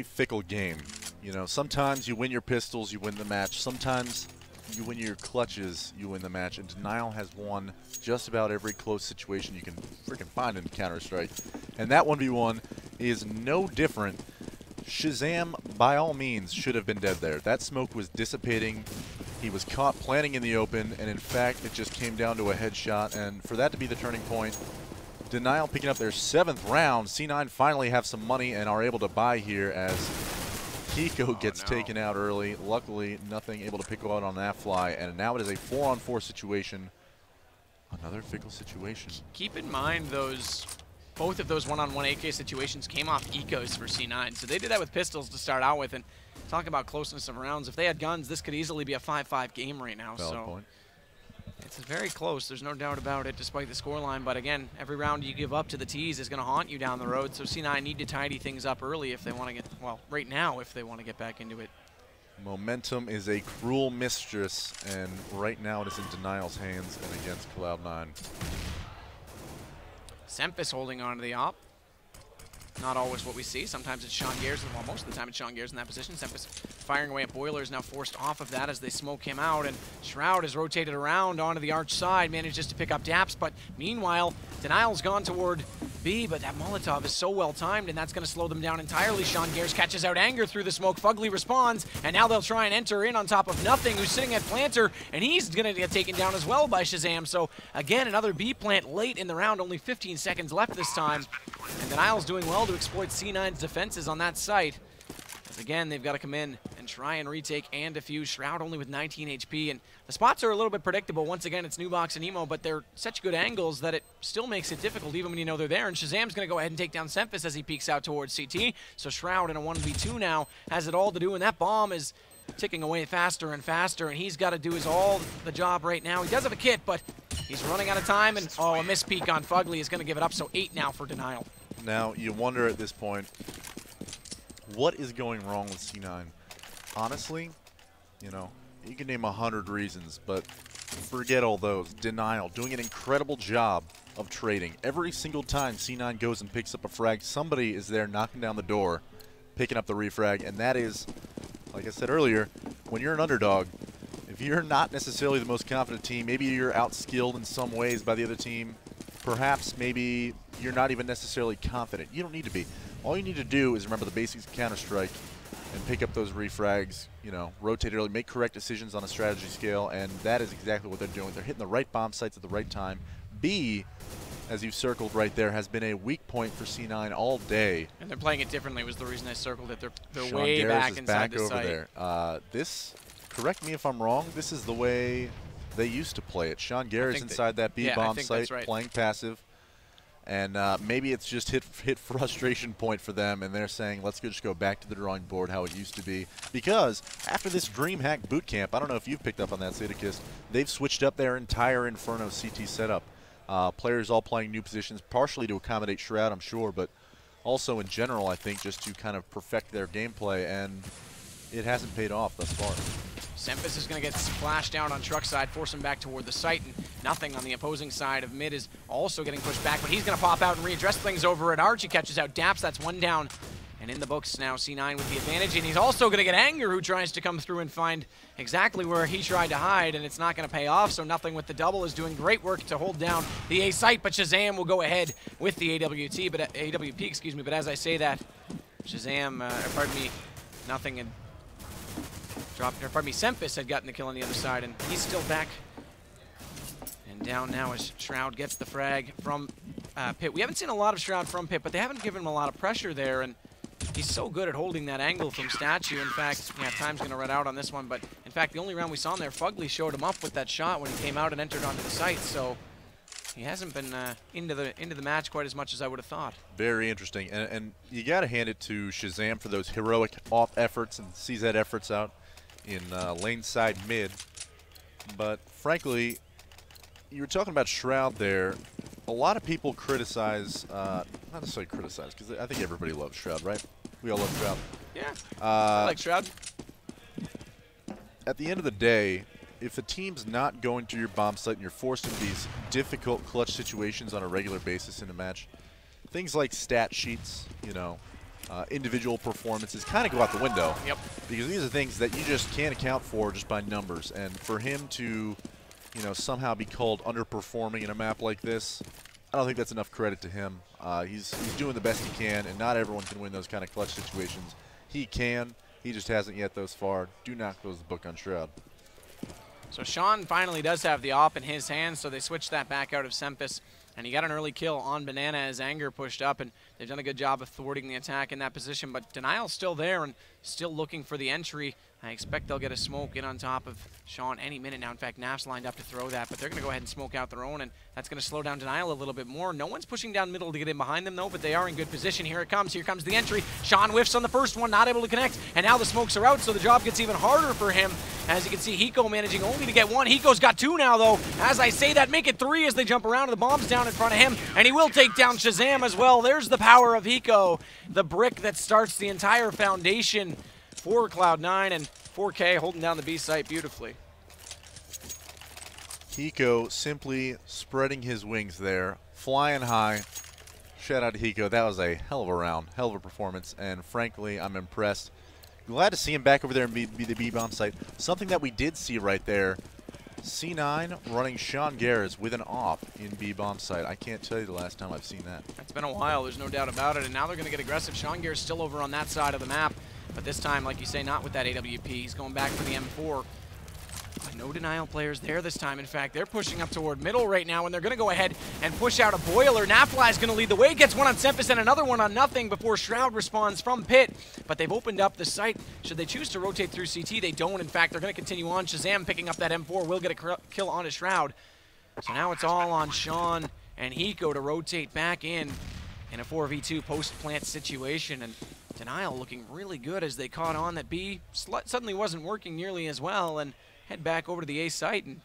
fickle game. You know, sometimes you win your pistols, you win the match. Sometimes you win your clutches, you win the match. And Denial has won just about every close situation you can freaking find in Counter-Strike. And that 1v1 is no different. Shazam, by all means, should have been dead there. That smoke was dissipating He was caught planting in the open, and in fact, it just came down to a headshot. And for that to be the turning point, Denial picking up their 7th round. C9 finally have some money and are able to buy here as Kiko gets taken out early. Luckily, nothing able to pick out on that fly, and now it is a 4-on-4 situation. Another fickle situation. Keep in mind both of those one-on-one AK situations came off ecos for C9. So they did that with pistols to start out with, and talk about closeness of rounds. If they had guns, this could easily be a 5-5 game right now. Valid point. It's very close. There's no doubt about it, despite the scoreline. But again, every round you give up to the T's is going to haunt you down the road. So C9 need to tidy things up early if they want to get, well, right now if they want to get back into it. Momentum is a cruel mistress, and right now it is in Denial's hands and against Cloud9. Sempis holding on to the op. Not always what we see. Sometimes it's Sean Gears, well, most of the time it's Sean Gears in that position. Sempis firing away at Boilers, now forced off of that as they smoke him out, and Shroud is rotated around onto the arch side, manages to pick up Daps, but meanwhile, Denial's gone toward B, but that Molotov is so well timed, and that's going to slow them down entirely. Sean Gears catches out Anger through the smoke. Fugly responds, and now they'll try and enter in on top of Nothing, who's sitting at Planter, and he's going to get taken down as well by Shazam. So again, another B plant late in the round, only 15 seconds left this time, and Denial's doing well to exploit C9's defenses on that site. As again, they've got to come in and try and retake and defuse. Shroud only with 19 HP, and the spots are a little bit predictable. Once again, it's Nubox and Emo, but they're such good angles that it still makes it difficult even when you know they're there. And Shazam's going to go ahead and take down Sempis as he peeks out towards CT. So Shroud in a 1v2 now has it all to do, and that bomb is ticking away faster and faster, and he's got to do all the job right now. He does have a kit, but he's running out of time, and oh, a mispeak on Fugly is going to give it up, so 8 now for Denial. Now, you wonder at this point, what is going wrong with C9? Honestly, you know, you can name 100 reasons, but forget all those. Denial doing an incredible job of trading. Every single time C9 goes and picks up a frag, somebody is there knocking down the door, picking up the refrag, and that is, like I said earlier, when you're an underdog, if you're not necessarily the most confident team, maybe you're outskilled in some ways by the other team, perhaps maybe you're not even necessarily confident. You don't need to be. All you need to do is remember the basics of Counter-Strike and pick up those refrags, you know, rotate early, make correct decisions on a strategy scale, and that is exactly what they're doing. They're hitting the right bomb sites at the right time. B, as you've circled right there, has been a weak point for C9 all day. And they're playing it differently was the reason I circled it. They're Sean way Garris back is inside back the over site. There. This, correct me if I'm wrong, this is the way they used to play it. Sean Garris inside that B bomb site, right, playing passive. And maybe it's just hit frustration point for them, and they're saying, let's just go back to the drawing board how it used to be. Because after this DreamHack bootcamp, I don't know if you've picked up on that, Sadakist, they've switched up their entire Inferno CT setup. Players all playing new positions, partially to accommodate Shroud, I'm sure, but also in general, I think, just to kind of perfect their gameplay, and it hasn't paid off thus far. Sempis is going to get splashed down on truck side, force him back toward the site, and Nothing on the opposing side of mid is also getting pushed back, but he's going to pop out and readdress things over at Arch. He catches out Daps, that's 1 down. And in the books now, C9 with the advantage, and he's also going to get Anger, who tries to come through and find exactly where he tried to hide, and it's not going to pay off, so Nothing with the double is doing great work to hold down the A site, but Shazam will go ahead with the AWP, excuse me, but as I say that, Shazam, Nothing had dropped, or pardon me, Sempis had gotten the kill on the other side, and he's still back. And down now as Shroud gets the frag from Pit. We haven't seen a lot of Shroud from Pit, but they haven't given him a lot of pressure there, and he's so good at holding that angle from Statue. In fact, yeah, time's going to run out on this one, but in fact, the only round we saw him there, Fugly showed him up with that shot when he came out and entered onto the site, so he hasn't been into the match quite as much as I would have thought. Very interesting, and you got to hand it to Shazam for those heroic off efforts and CZ efforts out in lane side mid, but frankly, you were talking about Shroud there. A lot of people criticize, not necessarily criticize, because I think everybody loves Shroud, right? We all love Shroud. Yeah, I like Shroud. At the end of the day, if a team's not going to your bomb site and you're forced into these difficult clutch situations on a regular basis in a match, things like stat sheets, you know, individual performances kind of go out the window. Yep. Because these are things that you just can't account for just by numbers. And for him to, you know, somehow be called underperforming in a map like this, I don't think that's enough credit to him. He's doing the best he can, and not everyone can win those kind of clutch situations. He can. He just hasn't yet thus far. Do not close the book on Shroud. So Sean finally does have the op in his hands, so they switch that back out of Sempus. And he got an early kill on Banana as Anger pushed up, and they've done a good job of thwarting the attack in that position. But Denial's still there and still looking for the entry. I expect they'll get a smoke in on top of Sean any minute now. In fact, Naf's lined up to throw that, but they're going to go ahead and smoke out their own, and that's going to slow down Denial a little bit more. No one's pushing down middle to get in behind them, though, but they are in good position. Here it comes. Here comes the entry. Sean whiffs on the first one, not able to connect, and now the smokes are out, so the job gets even harder for him. As you can see, Hiko managing only to get one. Hiko's got two now, though. As I say that, make it three as they jump around, and the bomb's down in front of him, and he will take down Shazam as well. There's the power of Hiko, the brick that starts the entire foundation for Cloud9, and 4K holding down the B site beautifully. Hiko simply spreading his wings there, flying high. Shout out to Hiko. That was a hell of a round, hell of a performance, and frankly, I'm impressed. Glad to see him back over there and be the B-bomb site. Something that we did see right there, C9 running Sean Garris with an off in B-bomb site. I can't tell you the last time I've seen that. It's been a while, there's no doubt about it, and now they're going to get aggressive. Sean Garris still over on that side of the map, but this time, like you say, not with that AWP. He's going back for the M4. No Denial players there this time. In fact, they're pushing up toward middle right now, and they're going to go ahead and push out a boiler. Nafly is going to lead the way, gets one on Sempus and another one on Nothing before Shroud responds from Pit. But they've opened up the site. Should they choose to rotate through CT, they don't. In fact, they're going to continue on. Shazam picking up that M4 will get a kill on a Shroud. So now it's all on Sean and Hiko to rotate back in a 4v2 post-plant situation. And Denial looking really good as they caught on that B suddenly wasn't working nearly as well, and head back over to the A site and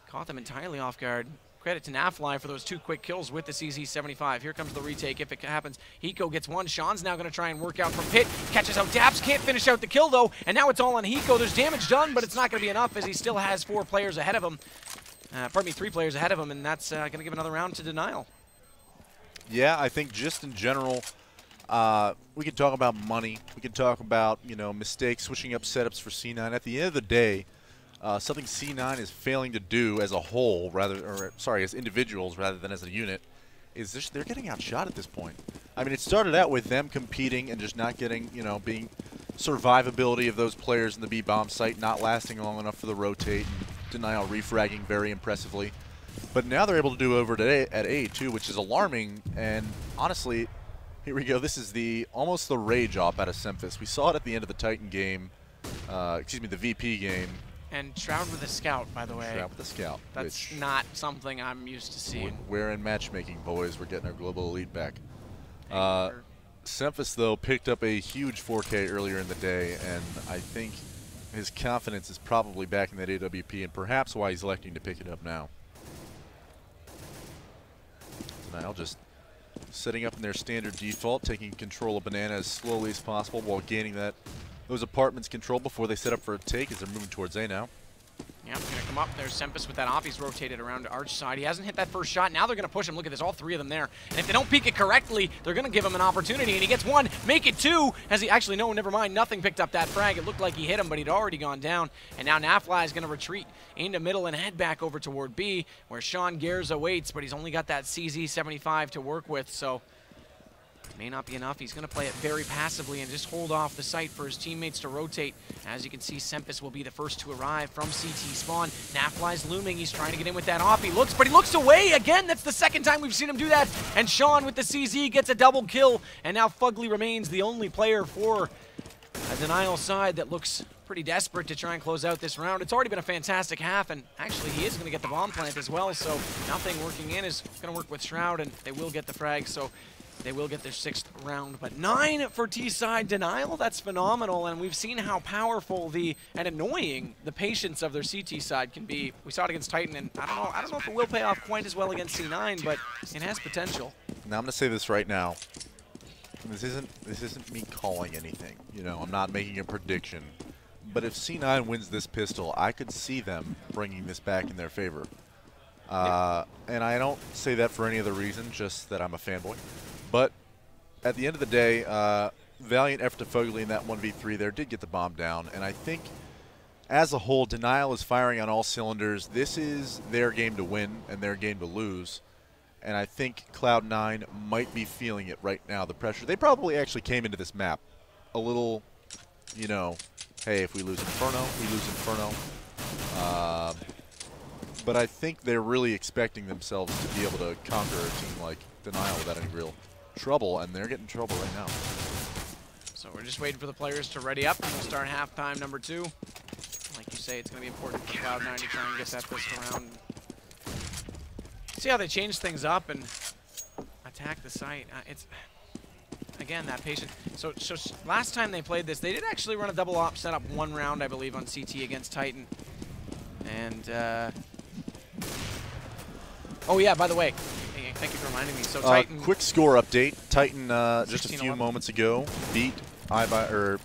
caught them entirely off guard. Credit to Nafly for those two quick kills with the CZ75. Here comes the retake if it happens. Hiko gets one. Sean's now going to try and work out from Pit. Catches out Daps. Can't finish out the kill, though. And now it's all on Hiko. There's damage done, but it's not going to be enough as he still has 4 players ahead of him. 3 players ahead of him, and that's going to give another round to Denial. Yeah, I think just in general, we could talk about money. We could talk about, you know, mistakes, switching up setups for C9. At the end of the day, something C9 is failing to do as a whole, as individuals rather than as a unit, is they're getting outshot at this point. I mean, it started out with them competing and just not getting, you know, being survivability of those players in the B-bomb site, not lasting long enough for the rotate, and Denial refragging very impressively. But now they're able to do over at A too, which is alarming. And honestly, here we go. This is almost the rage op out of Sempus. We saw it at the end of the Titan game, the VP game. And Shroud with a scout, by the way. Shroud with a scout. That's not something I'm used to seeing. We're in matchmaking, boys. We're getting our global elite back. Sempus, though, picked up a huge 4K earlier in the day, and I think his confidence is probably back in that AWP, and perhaps why he's electing to pick it up now. Denial just setting up in their standard default, taking control of Banana as slowly as possible while gaining those apartments control before they set up for a take as they're moving towards A now. Yeah, going to come up. There's Sempus with that op. He's rotated around to Arch side. He hasn't hit that first shot. Now they're going to push him. Look at this, all 3 of them there. And if they don't peek it correctly, they're going to give him an opportunity. And he gets 1, make it 2. As he actually, no, never mind. Nothing picked up that frag. It looked like he hit him, but he'd already gone down. And now Nafly is going to retreat into middle and head back over toward B, where Sean Garris awaits, but he's only got that CZ75 to work with. So may not be enough. He's going to play it very passively and just hold off the site for his teammates to rotate. As you can see, Sempus will be the first to arrive from CT spawn. Nafly's looming. He's trying to get in with that off. He looks away again. That's the second time we've seen him do that. And Sean with the CZ gets a double kill. And now Fugly remains the only player for a Denial side that looks pretty desperate to try and close out this round. It's already been a fantastic half, and actually he is going to get the bomb plant as well. So Nothing working in is going to work with Shroud, and they will get the frag. So they will get their 6th round, but 9 for T-side Denial. That's phenomenal, and we've seen how powerful and annoying the patience of their CT side can be. We saw it against Titan, and I don't know if it will pay off quite as well against C9, but it has potential. Now I'm going to say this right now. This isn't me calling anything. You know, I'm not making a prediction. But if C9 wins this pistol, I could see them bringing this back in their favor. And I don't say that for any other reason, just that I'm a fanboy. But at the end of the day, valiant effort to Fugly in that 1v3 there did get the bomb down. And I think as a whole, Denial is firing on all cylinders. This is their game to win and their game to lose. And I think Cloud9 might be feeling it right now, the pressure. They probably actually came into this map a little, you know, hey, if we lose Inferno, we lose Inferno. But I think they're really expecting themselves to be able to conquer a team like Denial without any real trouble, and they're getting trouble right now. So we're just waiting for the players to ready up, and we'll start halftime number 2. Like you say, it's going to be important for Cloud9 to try and get that pistol round. See how they change things up and attack the site. It's, again, that patience. So last time they played this, they did actually run a double op setup 1 round, I believe, on CT against Titan. And, oh yeah, by the way, thank you for reminding me. So Titan, quick score update. Titan just a few moments ago beat iBuy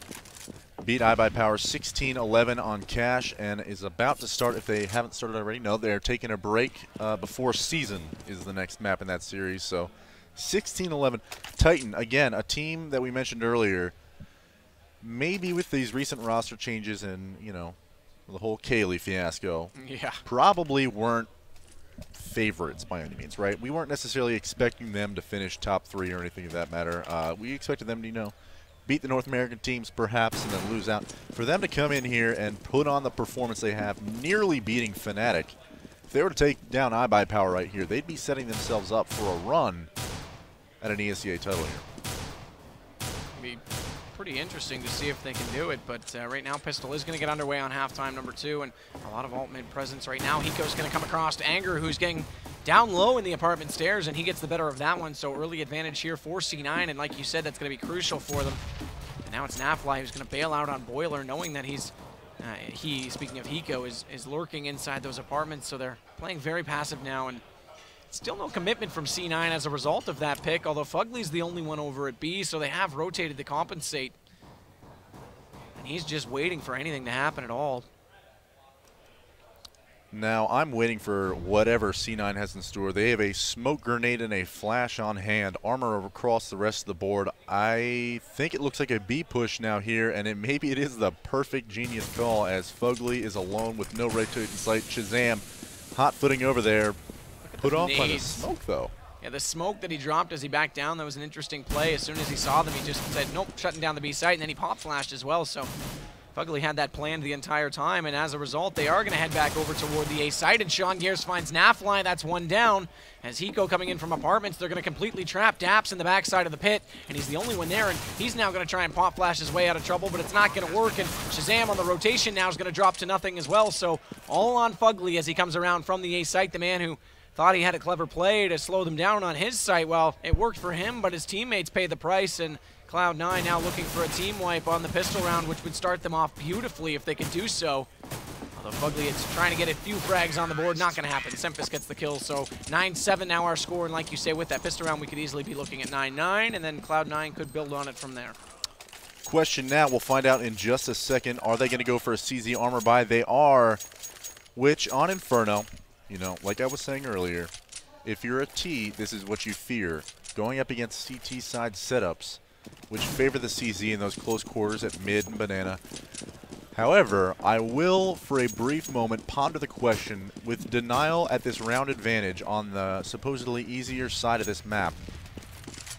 Power 16-11 on cash and is about to start, if they haven't started already. No, they're taking a break before Season is the next map in that series. So 16-11. Titan, again, a team that we mentioned earlier, maybe with these recent roster changes and, you know, the whole Kaylee fiasco, yeah, probably weren't favorites by any means, right? We weren't necessarily expecting them to finish top 3 or anything of that matter. We expected them to, you know, beat the North American teams perhaps and then lose out. For them to come in here and put on the performance they have, nearly beating Fnatic, if they were to take down iBuy Power right here, they'd be setting themselves up for a run at an ESEA title here. Be pretty interesting to see if they can do it, but right now Pistol is going to get underway on halftime number 2, and a lot of alt mid presence right now. Hiko's going to come across to Anger, who's getting down low in the apartment stairs, and he gets the better of that one, so early advantage here for C9, and like you said, that's going to be crucial for them. And now it's Nafly who's going to bail out on Boiler, knowing that speaking of Hiko, is lurking inside those apartments, so they're playing very passive now, and still no commitment from C9 as a result of that pick, although Fugly's the only one over at B, so they have rotated to compensate. And he's just waiting for anything to happen at all. Now, I'm waiting for whatever C9 has in store. They have a smoke grenade and a flash on hand, armor across the rest of the board. I think it looks like a B push now here, and maybe it is the perfect genius call as Fugly is alone with no rotating sight. Shazam hot footing over there. Put off by the smoke, though. Yeah, the smoke that he dropped as he backed down, that was an interesting play. As soon as he saw them, he just said, nope, shutting down the B site, and then he pop flashed as well. So Fugly had that planned the entire time, and as a result, they are going to head back over toward the A site, and Sean Gears finds Nafly. That's 1 down. As Hiko coming in from apartments, they're going to completely trap Daps in the backside of the pit, and he's the only one there, and he's now going to try and pop flash his way out of trouble, but it's not going to work, and Shazam on the rotation now is going to drop to nothing as well. So all on Fugly as he comes around from the A site, the man who thought he had a clever play to slow them down on his site. Well, it worked for him, but his teammates paid the price, and Cloud9 now looking for a team wipe on the pistol round, which would start them off beautifully if they could do so. Although Fugly is trying to get a few frags on the board, not going to happen. Sempus gets the kill, so 9-7 now our score, and like you say, with that pistol round, we could easily be looking at 9-9, and then Cloud9 could build on it from there. Question now, we'll find out in just a second. Are they going to go for a CZ armor buy? They are, which on Inferno, you know, like I was saying earlier, if you're a T, this is what you fear. Going up against CT side setups, which favor the CZ in those close quarters at mid and banana. However, I will, for a brief moment, ponder the question, with Denial at this round advantage on the supposedly easier side of this map,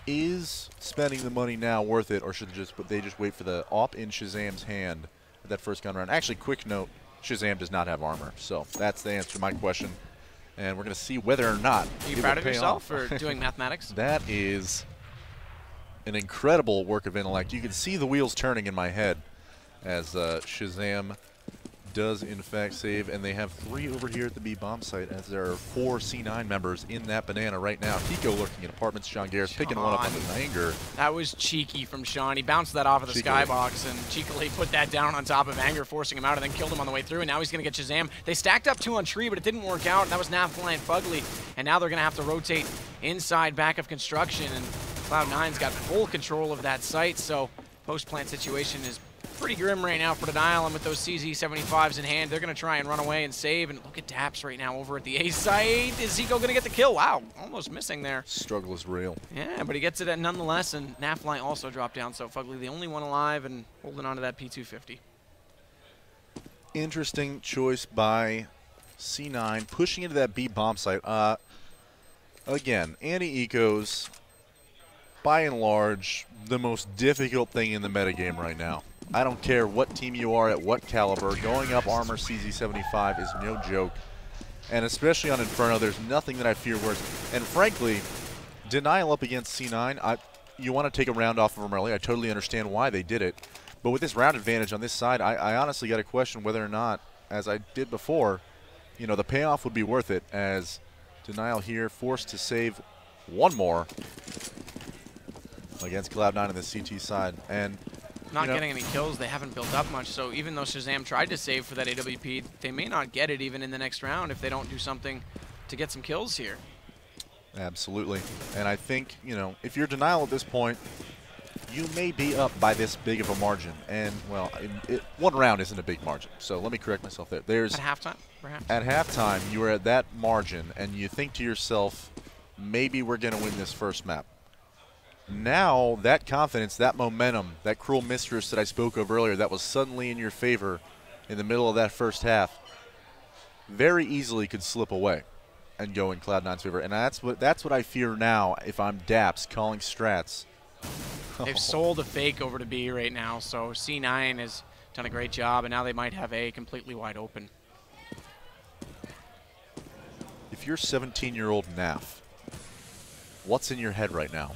is spending the money now worth it, or should they just wait for the op in Shazam's hand at that first gun round? Actually, quick note, Shazam does not have armor, so that's the answer to my question. And we're going to see whether or not Are you proud of yourself for doing mathematics? That is an incredible work of intellect. You can see the wheels turning in my head as Shazam does in fact save, and they have 3 over here at the B bomb site as there are 4 C9 members in that banana right now. Hiko lurking in apartments. Sean Garris picking one up on the Anger. That was cheeky from Sean. He bounced that off of the skybox and cheekily put that down on top of Anger, forcing him out, and then killed him on the way through, and now he's going to get Shazam. They stacked up 2 on tree, but it didn't work out, and that was Nafly and Fugly, and now they're going to have to rotate inside back of construction, and Cloud9's got full control of that site, so post-plant situation is pretty grim right now for Denial, and with those CZ75s in hand, they're going to try and run away and save. And look at Daps right now over at the A site. Is Zico going to get the kill? Wow, almost missing there. Struggle is real. Yeah, but he gets it nonetheless, and Nafly also dropped down, so Fugly the only one alive and holding on to that P250. Interesting choice by C9, pushing into that B bomb site. Again, anti-ecos, by and large, the most difficult thing in the metagame right now. I don't care what team you are at what caliber, going up Armor CZ75 is no joke. And especially on Inferno, there's nothing that I fear worse. And frankly, Denial up against C9, you want to take a round off of them early. I totally understand why they did it. But with this round advantage on this side, I honestly got to question whether or not, as I did before, you know, the payoff would be worth it, as Denial here forced to save one more against Cloud9 on the CT side. And not getting any kills, they haven't built up much, so even though Shazam tried to save for that AWP, they may not get it even in the next round if they don't do something to get some kills here. Absolutely. And I think, you know, if you're Denial at this point, you may be up by this big of a margin. And, well, one round isn't a big margin, so let me correct myself there. There's at halftime, perhaps? At halftime, you are at that margin, and you think to yourself, maybe we're going to win this first map. Now, that confidence, that momentum, that cruel mistress that I spoke of earlier, that was suddenly in your favor in the middle of that first half, very easily could slip away and go in Cloud9's favor. And that's what I fear now if I'm Daps calling strats. They've sold a fake over to B right now, so C9 has done a great job, and now they might have A completely wide open. If you're 17-year-old Naf, what's in your head right now?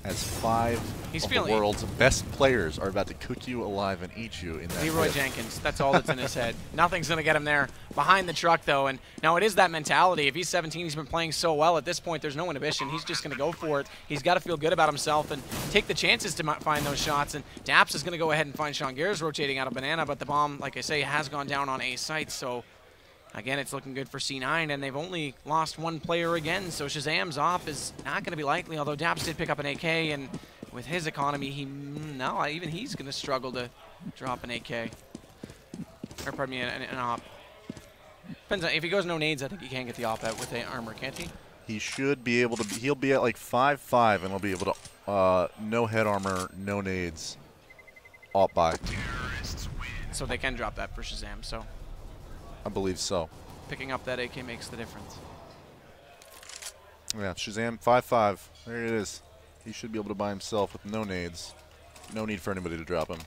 As five of the world's best players are about to cook you alive and eat you in that Leroy Jenkins, that's all that's in his head. Nothing's going to get him there behind the truck, though. And now it is that mentality. If he's 17, he's been playing so well. At this point, there's no inhibition. He's just going to go for it. He's got to feel good about himself and take the chances to find those shots. And Daps is going to go ahead and find Sean Gears rotating out of Banana, but the bomb, like I say, has gone down on A site. So, again, it's looking good for C9, and they've only lost one player again, so Shazam's off is not going to be likely, although Daps did pick up an AK, and with his economy, even he's going to struggle to drop an AK. Or, pardon me, an op. Depends on, if he goes no nades, I think he can get the op out with the armor, can't he? He should be able to, he'll be at like 5-5, and he'll be able to, no head armor, no nades, op by. So they can drop that for Shazam, so. I believe so. Picking up that AK makes the difference. Yeah, Shazam 5-5. There it is. He should be able to buy himself with no nades. No need for anybody to drop him.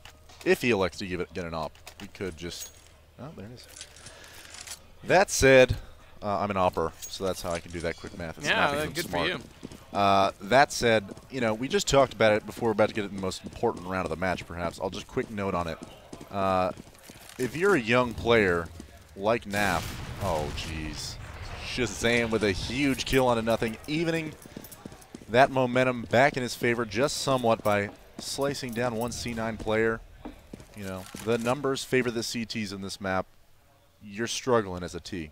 If he elects to get an op, we could just. Oh, there it is. That said, I'm an opper, so that's how I can do that quick math. It's yeah, good for you. That said, you know, we just talked about it before we're about to get to the most important round of the match, perhaps. I'll just quick note on it. If you're a young player like Naf, oh jeez, Shazam with a huge kill on a nothing, evening that momentum back in his favor just somewhat by slicing down one C9 player. You know, the numbers favor the CTs in this map. You're struggling as a T.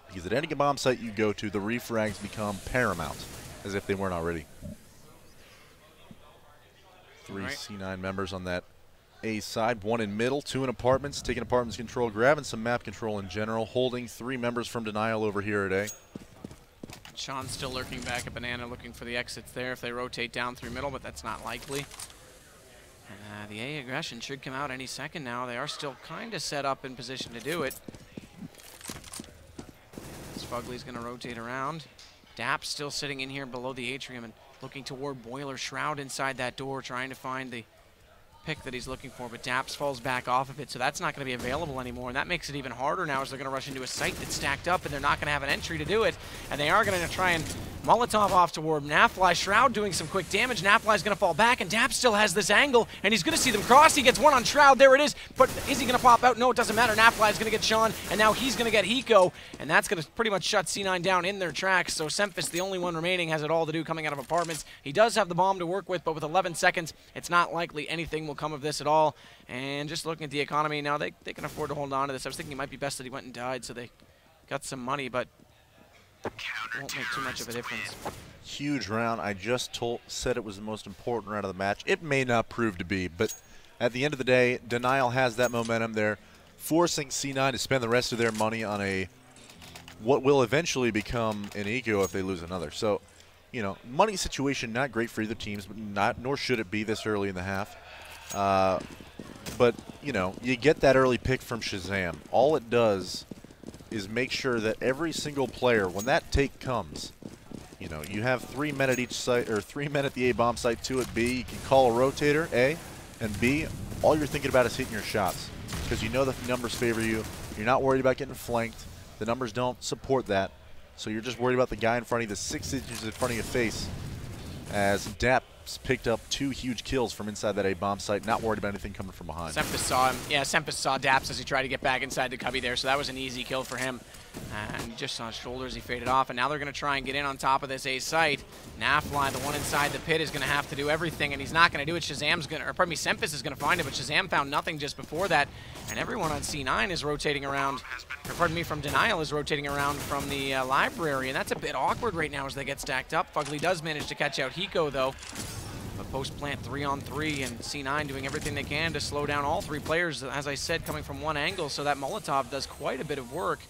Because at any bomb site you go to, the refrags become paramount, as if they weren't already. Three C9 members on that A side, one in middle, two in apartments, taking apartments control, grabbing some map control in general, holding three members from Denial over here at A. Sean's still lurking back at Banana, looking for the exits there if they rotate down through middle, but that's not likely. And the A aggression should come out any second now. They are still kind of set up in position to do it. Fugly's going to rotate around. Daps still sitting in here below the atrium and looking toward Boiler. Shroud inside that door, trying to find the pick that he's looking for, but Daps falls back off of it, so that's not going to be available anymore, and that makes it even harder now as they're going to rush into a site that's stacked up, and they're not going to have an entry to do it, and they are going to try and Molotov off toward Nafly. Shroud doing some quick damage. Nafly's going to fall back, and Daps still has this angle, and he's going to see them cross. He gets one on Shroud. There it is, but is he going to pop out? No, it doesn't matter. Nafly's going to get Sean, and now he's going to get Hiko, and that's going to pretty much shut C9 down in their tracks, so Semphis, the only one remaining, has it all to do coming out of apartments. He does have the bomb to work with, but with 11 seconds, it's not likely anything will come of this at all. And just looking at the economy now, they can afford to hold on to this. I was thinking it might be best that he went and died, so they got some money, but it won't make too much of a difference. Huge round. I just said it was the most important round of the match. It may not prove to be, but at the end of the day, Denial has that momentum. They're forcing C9 to spend the rest of their money on what will eventually become an eco if they lose another. So, you know, money situation not great for either teams, but nor should it be this early in the half. But, you know, you get that early pick from Shazam. All it does is make sure that every single player, when that take comes, you know, you have 3 men at each site, or 3 men at the A bomb site, 2 at B. You can call a rotator, A, and B, all you're thinking about is hitting your shots because you know that the numbers favor you. You're not worried about getting flanked. The numbers don't support that. So you're just worried about the guy in front of you, the 6 inches in front of your face. As Daps picked up 2 huge kills from inside that A bomb site, not worried about anything coming from behind. Sempus saw him. Yeah, Sempus saw Daps as he tried to get back inside the cubby there, so that was an easy kill for him. And he just saw his shoulders, he faded off, and now they're going to try and get in on top of this A site. Nafly, the one inside the pit, is going to have to do everything, and he's not going to do it. Shazam's going to, or pardon me, Sempus is going to find it, but Shazam found nothing just before that, and everyone on C9 is rotating around, or pardon me, from Denial is rotating around from the library, and that's a bit awkward right now as they get stacked up. Fugly does manage to catch out Hiko, though. But post-plant 3-on-3, and C9 doing everything they can to slow down all 3 players, as I said, coming from one angle, so that Molotov does quite a bit of work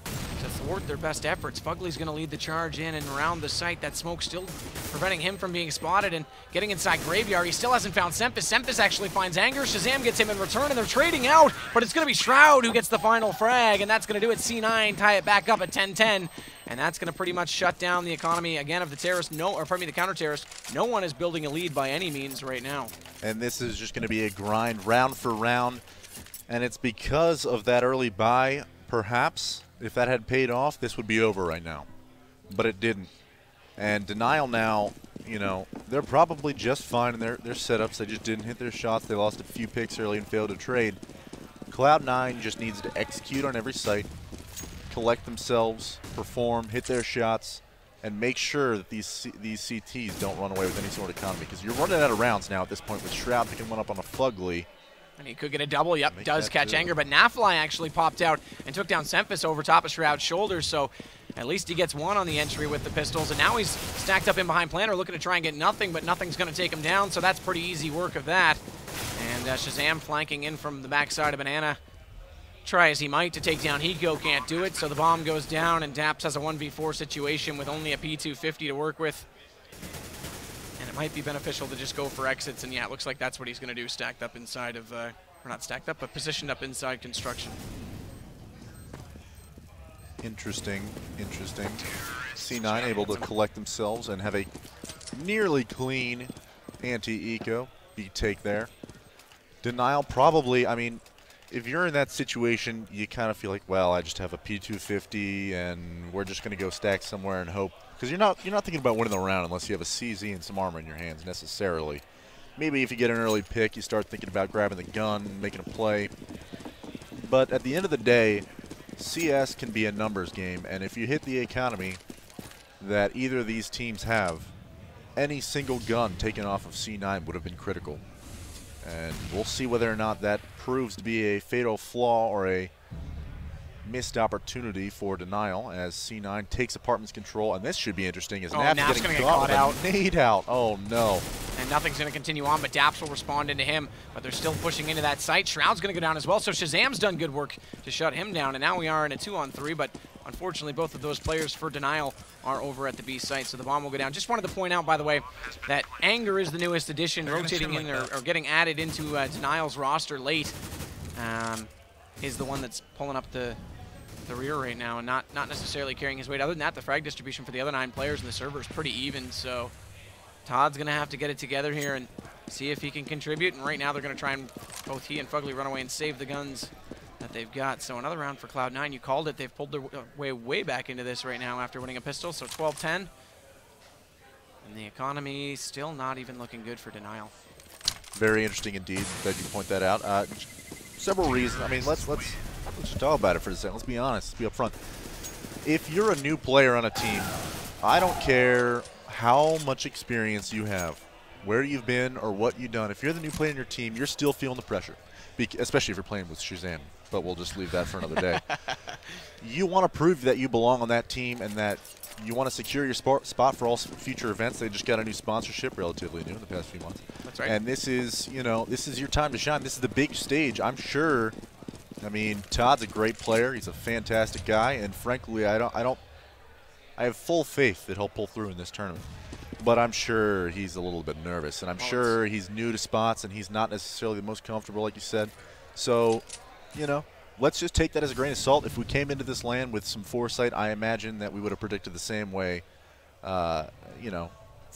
to thwart their best efforts. Fugly's going to lead the charge in and around the site. That smoke still preventing him from being spotted and getting inside Graveyard. He still hasn't found Sempus. Sempus actually finds Anger. Shazam gets him in return, and they're trading out, but it's going to be Shroud who gets the final frag, and that's going to do it. C9 tie it back up at 10-10, and that's going to pretty much shut down the economy again of the terrorist. No, or pardon me, the counter-terrorist. No one is building a lead by any means right now. And this is just going to be a grind round for round, and it's because of that early buy, perhaps. If that had paid off, this would be over right now. But it didn't. And Denial now, you know, they're probably just fine in their setups. They just didn't hit their shots. They lost a few picks early and failed to trade. Cloud9 just needs to execute on every site, collect themselves, perform, hit their shots, and make sure that these CTs don't run away with any sort of economy. Because you're running out of rounds now at this point with Shroud picking one up on a Fugly. And he could get a double. Yep, does catch Anger, but Nafly actually popped out and took down Sempus over top of Shroud's shoulders, so at least he gets one on the entry with the pistols, and now he's stacked up in behind Planner looking to try and get nothing, but nothing's going to take him down, so that's pretty easy work of that. And Shazam flanking in from the backside of Banana. Try as he might to take down Hiko, can't do it, so the bomb goes down, and Daps has a 1v4 situation with only a P250 to work with. And it might be beneficial to just go for exits, and yeah, it looks like that's what he's going to do, stacked up inside of, or not stacked up, but positioned up inside construction. Interesting, interesting. C9 able to collect themselves and have a nearly clean anti-eco take there. Denial probably, I mean, if you're in that situation, you kind of feel like, well, I just have a P250 and we're just going to go stack somewhere and hope. Because you're not thinking about winning the round unless you have a CZ and some armor in your hands necessarily. Maybe if you get an early pick, you start thinking about grabbing the gun, making a play. But at the end of the day, CS can be a numbers game, and if you hit the economy that either of these teams have, any single gun taken off of C9 would have been critical. And we'll see whether or not that proves to be a fatal flaw or a missed opportunity for Denial as C9 takes Apartment's control, and this should be interesting as Nap's getting caught out. Nade out. Oh no. And nothing's going to continue on, but Daps will respond into him, but they're still pushing into that site. Shroud's going to go down as well, so Shazam's done good work to shut him down, and now we are in a 2-on-3, but unfortunately both of those players for Denial are over at the B site, so the bomb will go down. Just wanted to point out, by the way, that Anger is the newest addition, rotating in or getting added into Denial's roster late. Is the one that's pulling up the rear right now and not necessarily carrying his weight. Other than that, the frag distribution for the other 9 players in the server is pretty even, so Todd's going to have to get it together here and see if he can contribute, and right now they're going to try and both he and Fugly run away and save the guns that they've got. So another round for Cloud9. You called it. They've pulled their way back into this right now after winning a pistol, so 12-10. And the economy still not even looking good for Denial. Very interesting indeed that you point that out. Several reasons. I mean, let's just talk about it for a second. Let's be honest. Let's be upfront. If you're a new player on a team, I don't care how much experience you have, where you've been, or what you've done. If you're the new player in your team, you're still feeling the pressure, especially if you're playing with Shazam. But we'll just leave that for another day. You want to prove that you belong on that team and that you want to secure your spot for all future events. They just got a new sponsorship, relatively new in the past few months. That's right. And this is, this is your time to shine. This is the big stage. I'm sure. I mean, Todd's a great player. He's a fantastic guy, and frankly, I have full faith that he'll pull through in this tournament. But I'm sure he's a little bit nervous, and I'm sure he's new to spots, and he's not necessarily the most comfortable, like you said. So, let's just take that as a grain of salt. If we came into this LAN with some foresight, I imagine that we would have predicted the same way,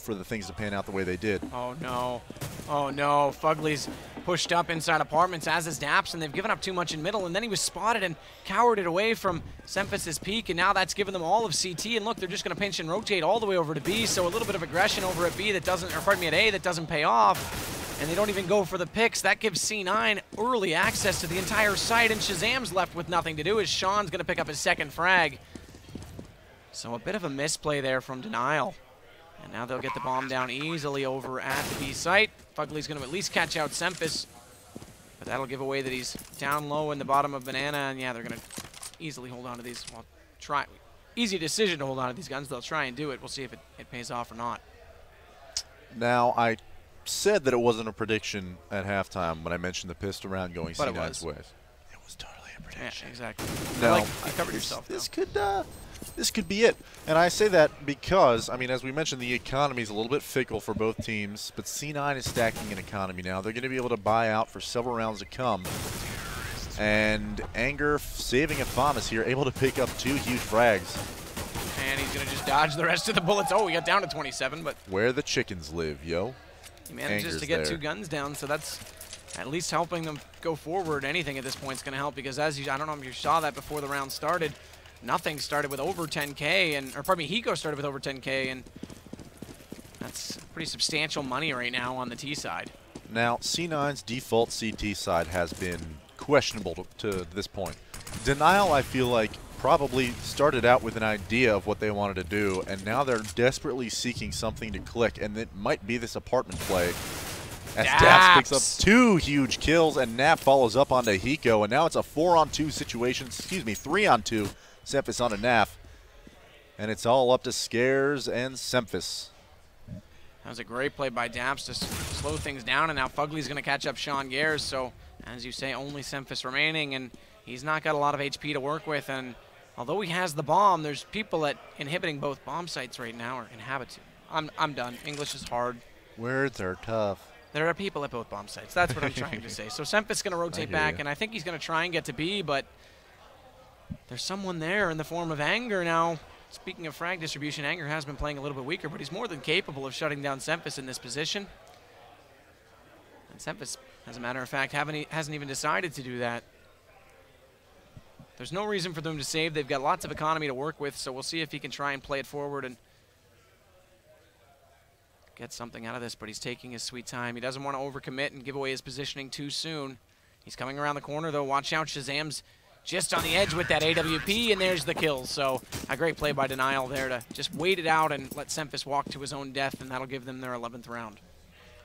for the things to pan out the way they did. Oh, no. Oh, no. Fugly's pushed up inside apartments, as is Daps, and they've given up too much in middle, and then he was spotted and cowered it away from Semphis's peak, and now that's given them all of CT, and look, they're just going to pinch and rotate all the way over to B, so a little bit of aggression over at B that doesn't, or pardon me, at A that doesn't pay off, and they don't even go for the picks. That gives C9 early access to the entire site, and Shazam's left with nothing to do as Sean's going to pick up his second frag. So a bit of a misplay there from Denial. And now they'll get the bomb down easily over at the B site. Fugly's going to at least catch out Semphis, but that'll give away that he's down low in the bottom of Banana, and yeah, they're going to easily hold on to these. Well, try. Easy decision to hold on to these guns. They'll try and do it. We'll see if it pays off or not. Now, I said that it wasn't a prediction at halftime when I mentioned the pistol round going C9's ways. It was totally a prediction. Yeah, exactly. Now, you covered yourself. This could be it. And I say that because, I mean, as we mentioned, the economy is a little bit fickle for both teams, but C9 is stacking an economy now. They're going to be able to buy out for several rounds to come. And Anger, saving Afamas here, able to pick up 2 huge frags. And he's going to just dodge the rest of the bullets. Oh, he got down to 27, but... Where the chickens live, yo. He manages to get 2 guns down, so that's at least helping them go forward. Anything at this point is going to help, because as you, I don't know if you saw that before the round started, Nothing started with over 10K, and or pardon me, Hiko started with over 10K, and that's pretty substantial money right now on the T side. Now, C9's default CT side has been questionable to this point. Denial, I feel like, probably started out with an idea of what they wanted to do, and now they're desperately seeking something to click, and it might be this apartment play. As Daps picks up 2 huge kills, and Nap follows up onto Hiko, and now it's a 4-on-2 situation, excuse me, 3-on-2. Semphis on a Naf, and it's all up to Scares and Semphis. That was a great play by Daps to slow things down, and now Fugly's going to catch up Sean Gares, so as you say, only Semphis remaining, and he's not got a lot of HP to work with, and although he has the bomb, there's people that inhibiting both bomb sites right now, or inhabit. I'm done. English is hard. Words are tough. There are people at both bomb sites. That's what I'm trying to say. So Semphis is going to rotate back, and I think he's going to try and get to B, but there's someone there in the form of Anger now. Speaking of frag distribution, Anger has been playing a little bit weaker, but he's more than capable of shutting down Semphis in this position. And Semphis, as a matter of fact, hasn't even decided to do that. There's no reason for them to save. They've got lots of economy to work with, so we'll see if he can try and play it forward and get something out of this, but he's taking his sweet time. He doesn't want to overcommit and give away his positioning too soon. He's coming around the corner, though. Watch out, Shazam's just on the edge with that AWP, and there's the kill. So a great play by Denial there to just wait it out and let Semphis walk to his own death, and that'll give them their 11th round.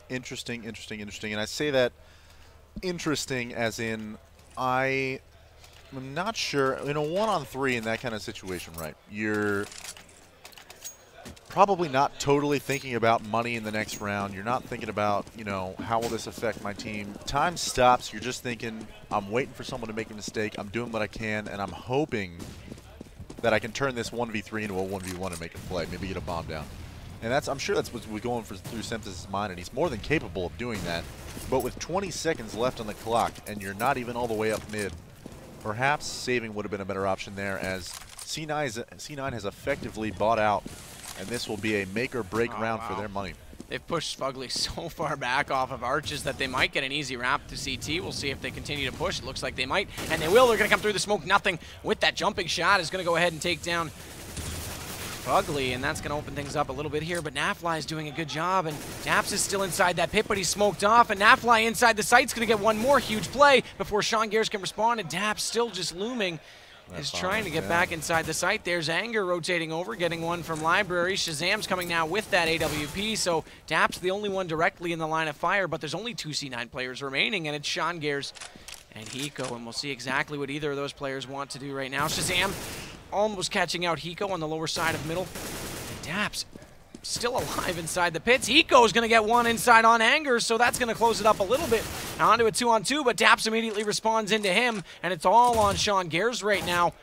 Interesting, interesting, interesting. And I say that interesting as in I'm not sure. In a 1-on-3 in that kind of situation, right, you're probably not totally thinking about money in the next round. You're not thinking about, you know, how will this affect my team. Time stops. You're just thinking, I'm waiting for someone to make a mistake. I'm doing what I can, and I'm hoping that I can turn this 1v3 into a 1v1 and make a play, maybe get a bomb down. And that's, I'm sure that's what's going through Semphis' mind, and he's more than capable of doing that. But with 20 seconds left on the clock, and you're not even all the way up mid, perhaps saving would have been a better option there, as C9 has effectively bought out. And this will be a make-or-break round for their money. They've pushed Fugly so far back off of arches that they might get an easy wrap to CT. We'll see if they continue to push. It looks like they might, and they will. They're going to come through the smoke. Nothing with that jumping shot is going to go ahead and take down Fugly, and that's going to open things up a little bit here. But Nafly is doing a good job, and Daps is still inside that pit, but he's smoked off, and Nafly inside the site's going to get one more huge play before Sean Gares can respond, and Daps still just looming. Is trying to get back inside the site. There's Anger rotating over, getting one from Library. Shazam's coming now with that AWP, so Daps the only one directly in the line of fire, but there's only 2 C9 players remaining, and it's Sean Gares and Hiko, and we'll see exactly what either of those players want to do right now. Shazam almost catching out Hiko on the lower side of middle. And Daps still alive inside the pits. Hiko's going to get one inside on Anger, so that's going to close it up a little bit. Now onto a 2-on-2, but Daps immediately responds into him, and it's all on Sean Gares right now.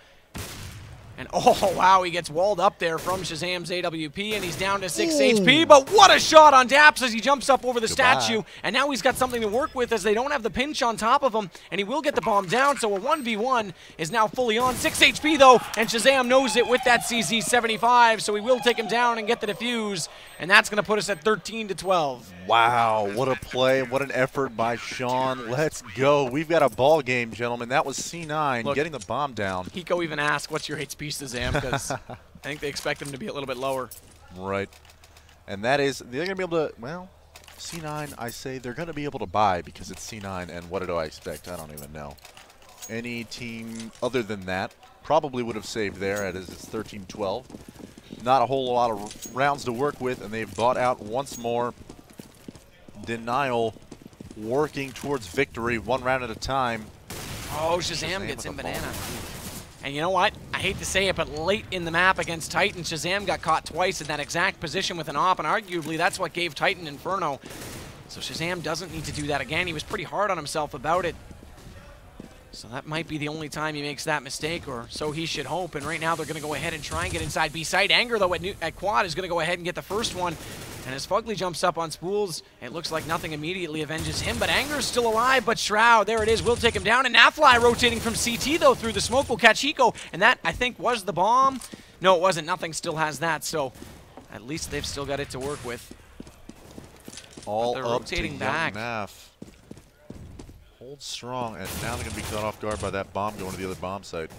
And oh, wow, he gets walled up there from Shazam's AWP, and he's down to 6 HP. But what a shot on Daps as he jumps up over the statue. And now he's got something to work with as they don't have the pinch on top of him, and he will get the bomb down. So a 1v1 is now fully on. 6 HP, though, and Shazam knows it with that CZ75, so he will take him down and get the defuse. And that's going to put us at 13-12. Wow, what a play. What an effort by Sean. Let's go. We've got a ball game, gentlemen. That was C9 getting the bomb down. Hiko even asked, what's your HP, Shazam? Because I think they expect him to be a little bit lower. Right. And that is, they're going to be able to, well, C9, I say they're going to be able to buy because it's C9. And what do I expect? I don't even know. Any team other than that probably would have saved there as it's 13-12. Not a whole lot of rounds to work with, and they've bought out once more. Denial working towards victory, one round at a time. Oh, Shazam gets in banana. And you know what? I hate to say it, but late in the map against Titan, Shazam got caught twice in that exact position with an op, and arguably that's what gave Titan Inferno. So Shazam doesn't need to do that again. He was pretty hard on himself about it. So that might be the only time he makes that mistake, or so he should hope. And right now they're going to go ahead and try and get inside B side. Anger, though, at quad is going to go ahead and get the first one. And as Fugly jumps up on Spools, it looks like nothing immediately avenges him. But Anger's still alive, but Shroud, there it is, will take him down. And Nafly rotating from CT, though, through the smoke will catch Hiko. And that, I think, was the bomb. No, it wasn't. Nothing still has that. So at least they've still got it to work with. All they're up rotating to back. Naf. Hold strong, and now they're going to be caught off guard by that bomb going to the other bomb site.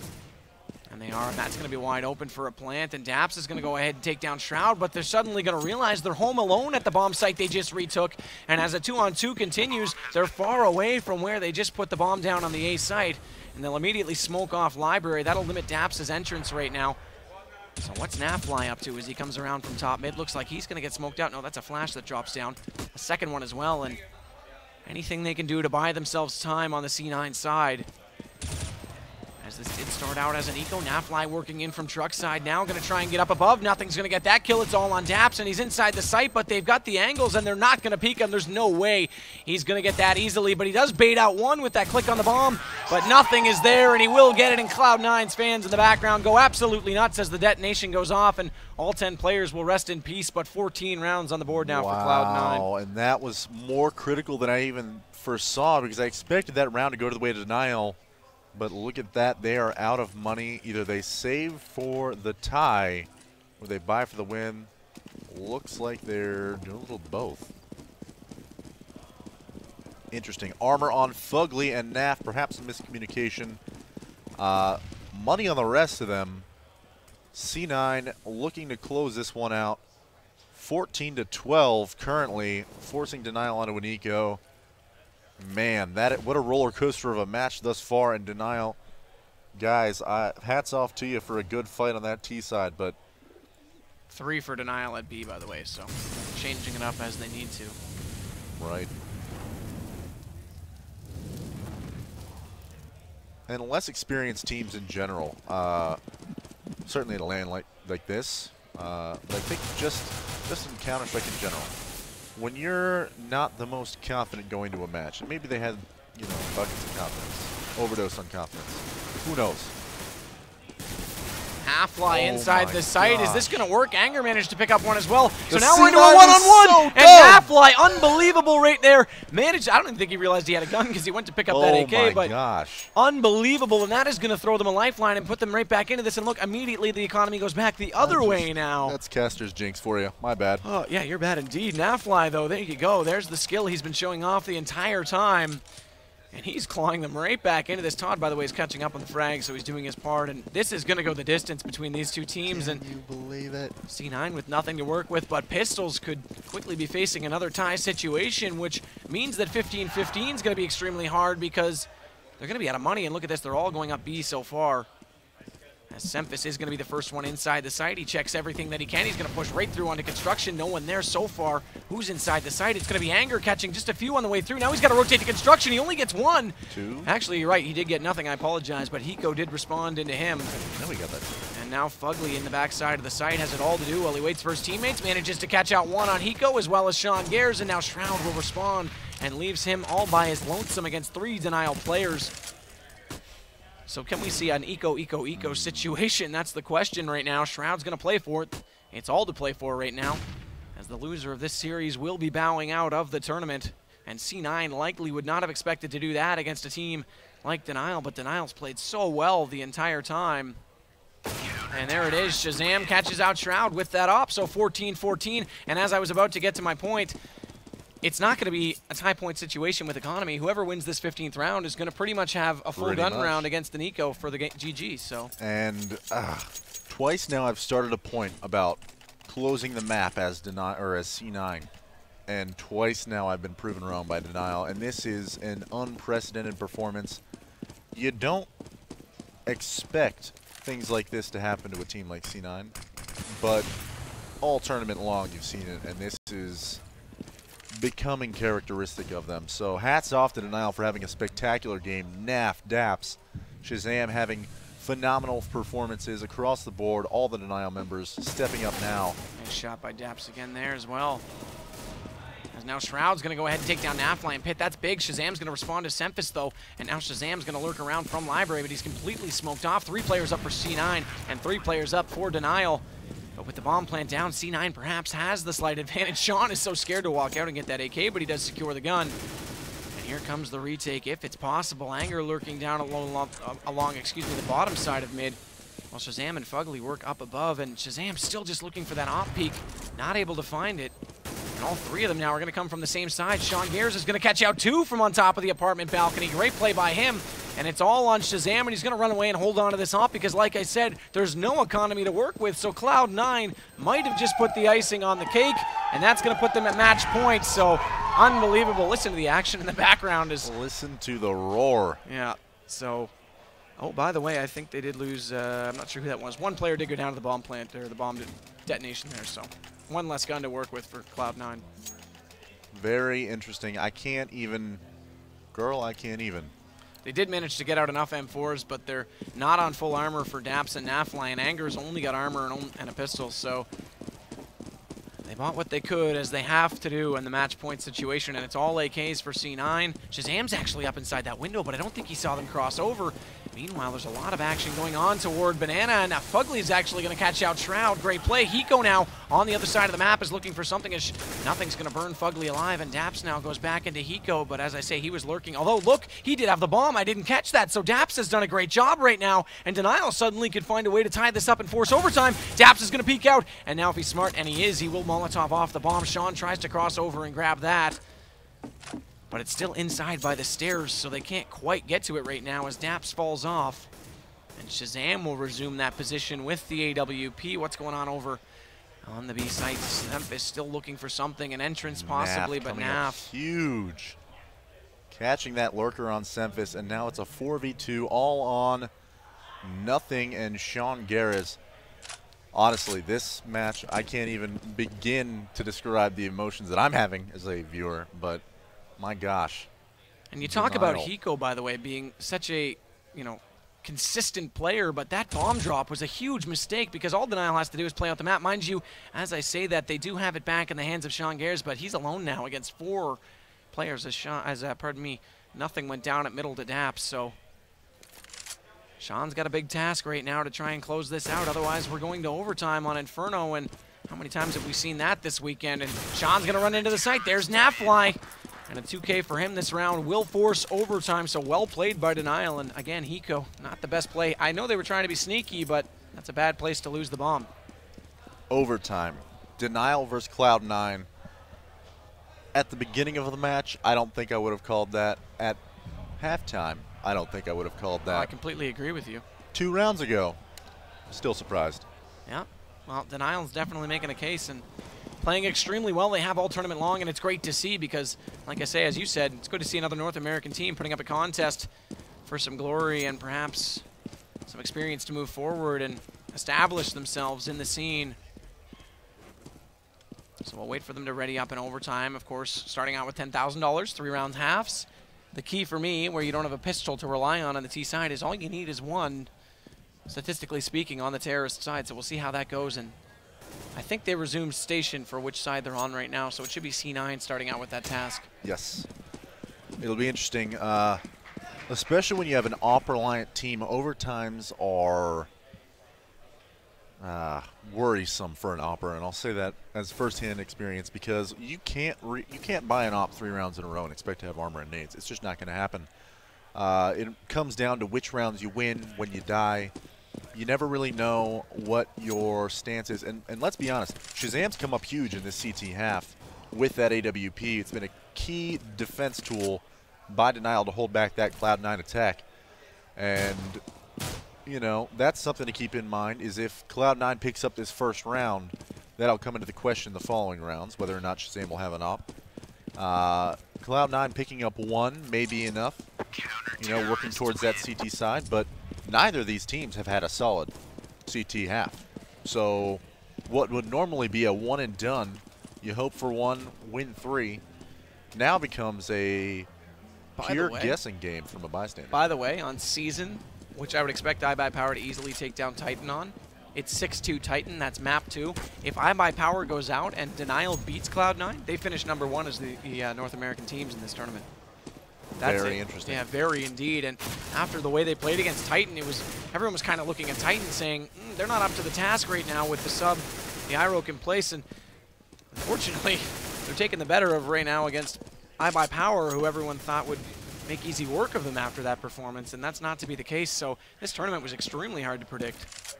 And they are, and that's going to be wide open for a plant, and Daps is going to go ahead and take down Shroud, but they're suddenly going to realize they're home alone at the bomb site they just retook, and as a 2-on-2 continues, they're far away from where they just put the bomb down on the A site, and they'll immediately smoke off Library. That'll limit Daps' entrance right now. So what's Nafly up to as he comes around from top mid? Looks like he's going to get smoked out. No, that's a flash that drops down. A second one as well, and anything they can do to buy themselves time on the C9 side. As this did start out as an eco, Nafly working in from truck side now, going to try and get up above. Nothing's going to get that kill. It's all on Daps, and he's inside the site, but they've got the angles, and they're not going to peek him. There's no way he's going to get that easily, but he does bait out one with that click on the bomb, but nothing is there, and he will get it, and Cloud9's fans in the background go absolutely nuts as the detonation goes off, and all 10 players will rest in peace, but 14 rounds on the board now for Cloud9. Wow, and that was more critical than I even first saw because I expected that round to go to the way to Denial. But look at that, they are out of money. Either they save for the tie or they buy for the win. Looks like they're doing a little both. Interesting. Armor on Fugly and Naf, perhaps a miscommunication. Money on the rest of them. C9 looking to close this one out. 14-12 currently, forcing Denial onto an eco. Man, what a roller coaster of a match thus far in Denial. Guys, hats off to you for a good fight on that T side, but 3 for Denial at B, by the way, so changing it up as they need to. Right. And less experienced teams in general, certainly in a LAN like this, but I think just in Counter-Strike in general. When you're not the most confident going to a match, and maybe they had, you know, buckets of confidence, overdose on confidence. Who knows? Nafly inside the site. Gosh. Is this going to work? Anger managed to pick up one as well. So The now we're into a C9 one-on-one. is so And dumb. Nafly, unbelievable right there. Managed. I don't even think he realized he had a gun because he went to pick up that AK. Oh my but gosh. unbelievable. And that is going to throw them a lifeline and put them right back into this. And look, immediately the economy goes back the other way now. That's Caster's jinx for you. My bad. Oh, yeah, you're bad indeed. Nafly, though, there you go. There's the skill he's been showing off the entire time. And he's clawing them right back into this. Todd, by the way, is catching up on the frag, so he's doing his part. And this is going to go the distance between these two teams. Can you believe it? C9 with nothing to work with, but Pistols could quickly be facing another tie situation, which means that 15-15 is going to be extremely hard because they're going to be out of money. And look at this, they're all going up B so far. As Semphis is going to be the first one inside the site. He checks everything that he can. He's going to push right through onto construction. No one there so far. Who's inside the site? It's going to be Anger catching just a few on the way through. Now he's got to rotate to construction. He only gets one. 2. Actually, you're right. He did get nothing. I apologize, but Hiko did respond into him. Now we got that. And now Fugly in the backside of the site has it all to do while he waits for his teammates. Manages to catch out one on Hiko as well as Sean Gares. And now Shroud will respond and leaves him all by his lonesome against 3 Denial players. So can we see an eco situation? That's the question right now. Shroud's going to play for it. It's all to play for right now, as the loser of this series will be bowing out of the tournament. And C9 likely would not have expected to do that against a team like Denial, but Denial's played so well the entire time. And there it is. Shazam catches out Shroud with that op, so 14-14. And as I was about to get to my point, it's not going to be a tie point situation with Economy. Whoever wins this 15th round is going to pretty much have a full gun round against the Nico for the GG. So. And twice now I've started a point about closing the map as C9. And twice now I've been proven wrong by Denial. And this is an unprecedented performance. You don't expect things like this to happen to a team like C9, but all tournament long you've seen it, and this is becoming characteristic of them. So hats off to Denial for having a spectacular game. Naf, Daps, Shazam having phenomenal performances across the board. All the Denial members stepping up now. Nice shot by Daps again there as well. As now Shroud's going to go ahead and take down Nafly and Pit. That's big. Shazam's going to respond to Semphis, though. And now Shazam's going to lurk around from Library, but he's completely smoked off. 3 players up for C9 and 3 players up for Denial. But with the bomb plant down, C9 perhaps has the slight advantage. Sean is so scared to walk out and get that AK, but he does secure the gun. And here comes the retake, if it's possible. Anger lurking down along the bottom side of mid. While Shazam and Fugly work up above, and Shazam still just looking for that op peak. Not able to find it. And all 3 of them now are going to come from the same side. Sean Gears is going to catch out 2 from on top of the apartment balcony. Great play by him. And it's all on Shazam, and he's going to run away and hold on to this op because, like I said, there's no Economy to work with. So Cloud9 might have just put the icing on the cake, and that's going to put them at match point. So unbelievable. Listen to the action in the background. Listen to the roar. Yeah. So, oh, by the way, I think they did lose. I'm not sure who that was. 1 player did go down to the bomb plant, or the bomb detonation there. So 1 less gun to work with for Cloud9. Very interesting. I can't even. Girl, I can't even. They did manage to get out enough M4s, but they're not on full armor for Daps and Nafly, and Anger's only got armor and a pistol, so they bought what they could, as they have to do in the match point situation, and it's all AKs for C9. Shazam's actually up inside that window, but I don't think he saw them cross over. Meanwhile, there's a lot of action going on toward Banana, and now Fugly is actually going to catch out Shroud. Great play. Hiko now on the other side of the map is looking for something. Nothing's going to burn Fugly alive, and Daps now goes back into Hiko, but as I say, he was lurking. Although, look, he did have the bomb. I didn't catch that, so Daps has done a great job right now, and Denial suddenly could find a way to tie this up and force overtime. Daps is going to peek out, and now if he's smart, and he is, he will Molotov off the bomb. Sean tries to cross over and grab that, but it's still inside by the stairs, so they can't quite get to it right now as Daps falls off. And Shazam will resume that position with the AWP. What's going on over on the B site? Semphis still looking for something, an entrance possibly, but Naf. Huge. Catching that lurker on Semphis, and now it's a 4v2 all on nothing, and Sean Garris. Honestly, this match, I can't even begin to describe the emotions that I'm having as a viewer, but my gosh. And you talk about Hiko, by the way, being such a, consistent player, but that bomb drop was a huge mistake because all Denial has to do is play out the map. Mind you, as I say that, they do have it back in the hands of Sean Gears, but he's alone now against 4 players nothing went down at middle to Daps, so Sean's got a big task right now to try and close this out. Otherwise, we're going to overtime on Inferno, and how many times have we seen that this weekend? And Sean's going to run into the site. There's Nafly. And a 2K for him this round will force overtime, so well played by Denial. And again, Hiko, not the best play. I know they were trying to be sneaky, but that's a bad place to lose the bomb. Overtime. Denial versus Cloud9. At the beginning of the match, I don't think I would have called that. At halftime, I don't think I would have called that. I completely agree with you. 2 rounds ago, still surprised. Yeah, well, Denial's definitely making a case and playing extremely well. They have all tournament long, and it's great to see because, like I say, as you said, it's good to see another North American team putting up a contest for some glory and perhaps some experience to move forward and establish themselves in the scene. So we'll wait for them to ready up in overtime, of course, starting out with $10,000, 3 round halves. The key for me, where you don't have a pistol to rely on the T side, is all you need is 1, statistically speaking, on the terrorist side. So we'll see how that goes, and I think they resumed station for which side they're on right now, so it should be C9 starting out with that task. Yes. It'll be interesting. Especially when you have an op-reliant team, overtimes are worrisome for an opera, and I'll say that as first-hand experience because you can't buy an op 3 rounds in a row and expect to have armor and nades. It's just not going to happen. It comes down to which rounds you win when you die. You never really know what your stance is, and let's be honest, Shazam's come up huge in this CT half with that AWP. It's been a key defense tool by Denial to hold back that Cloud9 attack, and you know, that's something to keep in mind is if Cloud9 picks up this first round, that'll come into the question the following rounds, whether or not Shazam will have an op. Cloud9 picking up 1 may be enough, you know, working towards that CT side, but neither of these teams have had a solid CT half. So what would normally be a one and done, you hope for 1, win 3, now becomes a pure guessing game from a bystander. By the way, on season, which I would expect iBuyPower to easily take down Titan on, it's 6-2 Titan, that's map 2. If iBuyPower goes out and Denial beats Cloud9, they finish #1 as the North American teams in this tournament. That's very interesting. Yeah, very indeed. And after the way they played against Titan, everyone was kind of looking at Titan saying, they're not up to the task right now with the sub, the IROC in place. And unfortunately, they're taking the better of right now against iBuyPower, who everyone thought would make easy work of them after that performance, and that's not to be the case. So this tournament was extremely hard to predict.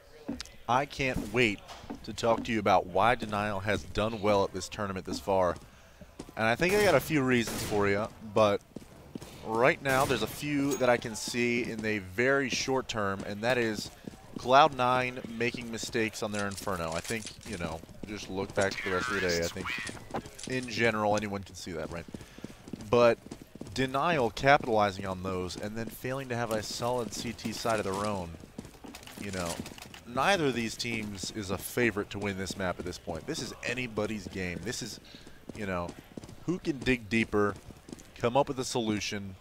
I can't wait to talk to you about why Denial has done well at this tournament this far. And I think I got a few reasons for you, but right now there's a few that I can see in the very short term, and that is Cloud9 making mistakes on their Inferno. I think, you know, just look back to the rest of the day, I think in general anyone can see that, right? But Denial capitalizing on those and then failing to have a solid CT side of their own, you know, neither of these teams is a favorite to win this map at this point. This is anybody's game. This is, you know, who can dig deeper, come up with a solution,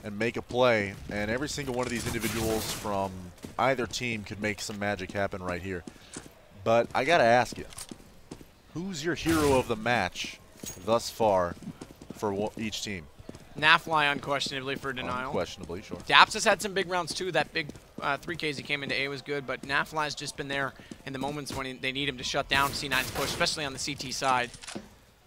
and make a play. And every single one of these individuals from either team could make some magic happen right here. But I gotta ask you, who's your hero of the match thus far for each team? Nafly unquestionably for Denial. Unquestionably, sure. Daps has had some big rounds too. That big 3Ks he came into A was good, but Nafly's just been there in the moments when they need him to shut down C9's push, especially on the CT side.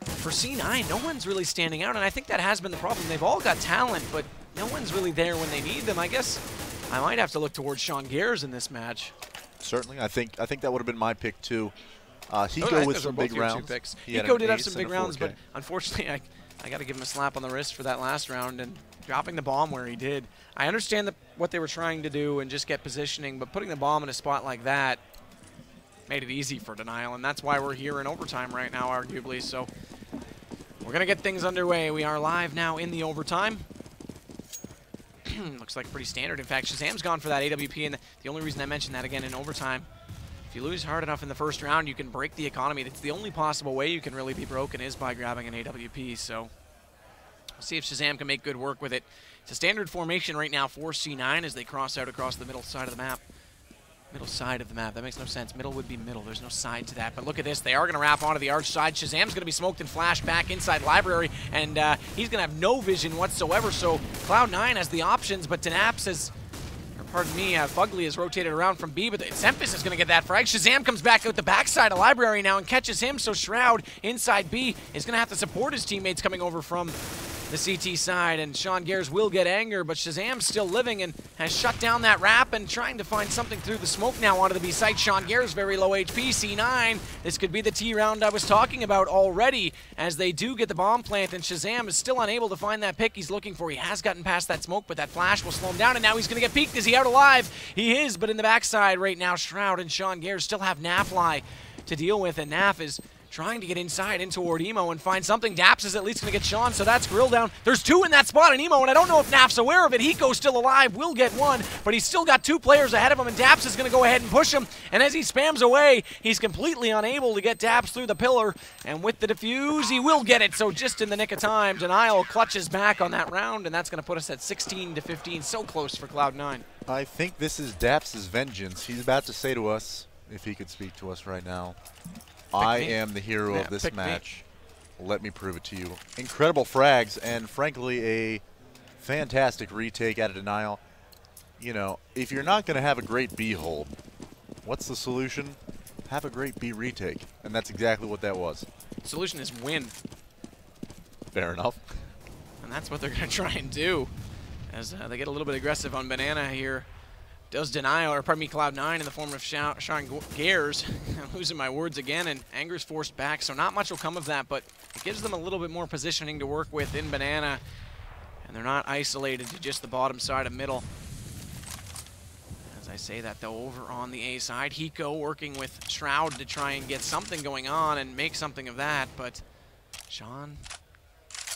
For C9, no one's really standing out, and I think that has been the problem. They've all got talent, but no one's really there when they need them. I guess I might have to look towards Sean Gares in this match. Certainly. I think that would have been my pick too. Hiko with some big rounds. Hiko did have some big rounds, but unfortunately I got to give him a slap on the wrist for that last round and dropping the bomb where he did. I understand what they were trying to do and just get positioning, but putting the bomb in a spot like that made it easy for Denial, and that's why we're here in overtime right now, arguably. So we're going to get things underway. We are live now in the overtime. Looks like pretty standard. In fact, Shazam's gone for that AWP, and the only reason I mentioned that again in overtime, if you lose hard enough in the first round, you can break the economy. That's the only possible way you can really be broken is by grabbing an AWP. So we'll see if Shazam can make good work with it. It's a standard formation right now for C9 as they cross out across the middle side of the map. Middle side of the map. That makes no sense. Middle would be middle. There's no side to that. But look at this. They are going to wrap onto the arch side. Shazam's going to be smoked and flashed back inside library, and he's going to have no vision whatsoever. So Cloud9 has the options, but Danaps has, or pardon me, Fugly has rotated around from B, but Sempis is going to get that frag. Shazam comes back out the backside of library now and catches him, so Shroud inside B is going to have to support his teammates coming over from the CT side, and Sean Gares will get anger, but Shazam's still living and has shut down that wrap and trying to find something through the smoke now onto the B site. Sean Gares very low HP. C9, this could be the T round I was talking about already as they do get the bomb plant, and Shazam is still unable to find that pick he's looking for. He has gotten past that smoke, but that flash will slow him down, and now he's going to get peeked. Is he out alive? He is, but in the backside right now, Shroud and Sean Gares still have Nafly to deal with, and Naf is trying to get inside in toward Emo and find something. Daps is at least going to get Sean, so that's grill down. There's 2 in that spot in Emo, and I don't know if Naf's aware of it. Hiko's still alive, will get 1, but he's still got 2 players ahead of him, and Daps is going to go ahead and push him. And as he spams away, he's completely unable to get Daps through the pillar, and with the defuse, he will get it. So just in the nick of time, Denial clutches back on that round, and that's going to put us at 16-15, so close for Cloud9. I think this is Daps' vengeance. He's about to say to us, if he could speak to us right now, I am the hero of this match. Let me prove it to you. Incredible frags, and frankly, a fantastic retake out of Denial. You know, if you're not going to have a great B hold, what's the solution? Have a great B retake. And that's exactly what that was. Solution is win. Fair enough. And that's what they're going to try and do. As they get a little bit aggressive on Banana here. Does Denial, or pardon me, Cloud9 in the form of Sean Gares. I'm losing my words again, and Anger's forced back, so not much will come of that, but it gives them a little bit more positioning to work with in Banana. And they're not isolated to just the bottom side of middle. As I say that, though, over on the A side, Hiko working with Shroud to try and get something going on and make something of that, but Sean,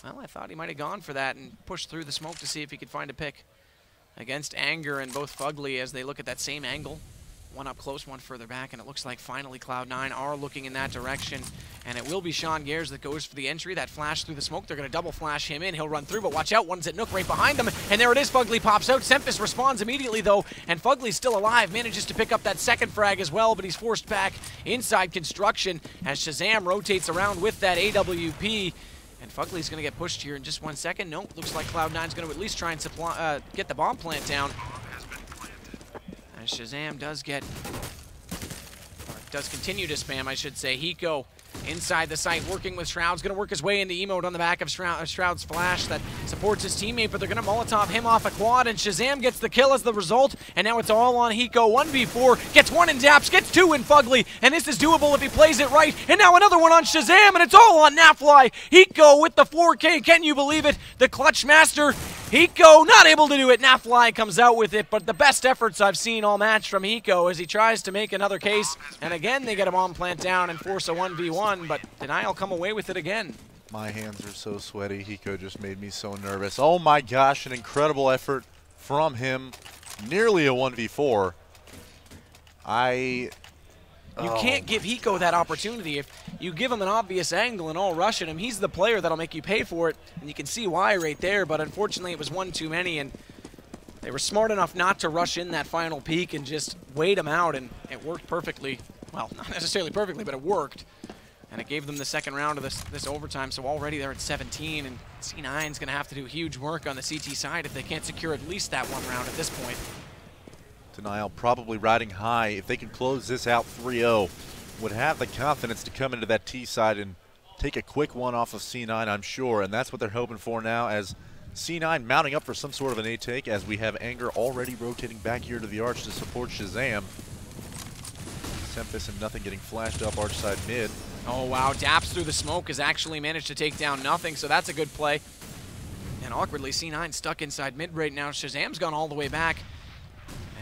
well, I thought he might have gone for that and pushed through the smoke to see if he could find a pick against Anger and both Fugly as they look at that same angle. One up close, one further back, and it looks like finally Cloud9 are looking in that direction. And it will be Sean Gares that goes for the entry. That flash through the smoke, they're going to double flash him in. He'll run through, but watch out, one's at Nook right behind them. And there it is, Fugly pops out. Sempis responds immediately, though, and Fugly's still alive. Manages to pick up that second frag as well, but he's forced back inside construction as Shazam rotates around with that AWP. And Fugly's going to get pushed here in just 1 second. Nope, looks like Cloud9's going to at least try and supply, get the bomb plant down. As Shazam does get, or does continue to spam, I should say. Hiko inside the site, working with Shroud's going to work his way into emote on the back of Shroud's flash that supports his teammate, but they're going to Molotov him off a quad, and Shazam gets the kill as the result, and now it's all on Hiko. 1v4, gets one in Daps, gets two in Fugly, and this is doable if he plays it right, and now another one on Shazam, and it's all on Nafly. Hiko with the 4K, can you believe it? The clutch master, Hiko not able to do it. Nafly comes out with it, but the best efforts I've seen all match from Hiko as he tries to make another case, and again they get a bomb plant down and force a 1v1, but Denial come away with it again. My hands are so sweaty. Hiko just made me so nervous. Oh my gosh, an incredible effort from him. Nearly a 1v4. You can't give Hiko that opportunity. If you give him an obvious angle and all rush at him, he's the player that'll make you pay for it, and you can see why right there, but unfortunately it was one too many, and they were smart enough not to rush in that final peak and just wait him out, and it worked perfectly. Well, not necessarily perfectly, but it worked. And it gave them the second round of this overtime, so already they're at 17, and C9's going to have to do huge work on the CT side if they can't secure at least that one round at this point. Denial probably riding high. If they can close this out 3-0, would have the confidence to come into that T side and take a quick one off of C9, I'm sure, and that's what they're hoping for now as C9 mounting up for some sort of an A-take as we have Anger already rotating back here to the arch to support Shazam. Sempis and Nothing getting flashed up arch side mid. Oh wow, Daps through the smoke has actually managed to take down Nothing, so that's a good play. And awkwardly, C9 stuck inside mid right now. Shazam's gone all the way back.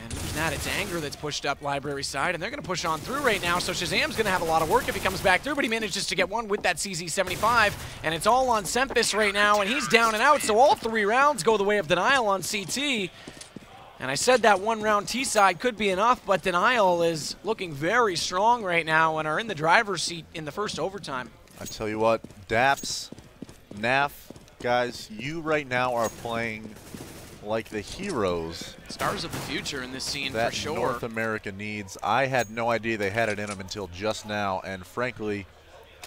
And who's that? It's Anger that's pushed up Library side, and they're going to push on through right now, so Shazam's going to have a lot of work if he comes back through, but he manages to get one with that CZ75, and it's all on Sempis right now, and he's down and out, so all 3 rounds go the way of Denial on CT. And I said that 1 round T side could be enough, but Denial is looking very strong right now and are in the driver's seat in the first overtime. I tell you what, Daps, Naf, guys, you right now are playing like the heroes. Stars of the future in this scene that for sure. North America needs. I had no idea they had it in them until just now, and frankly,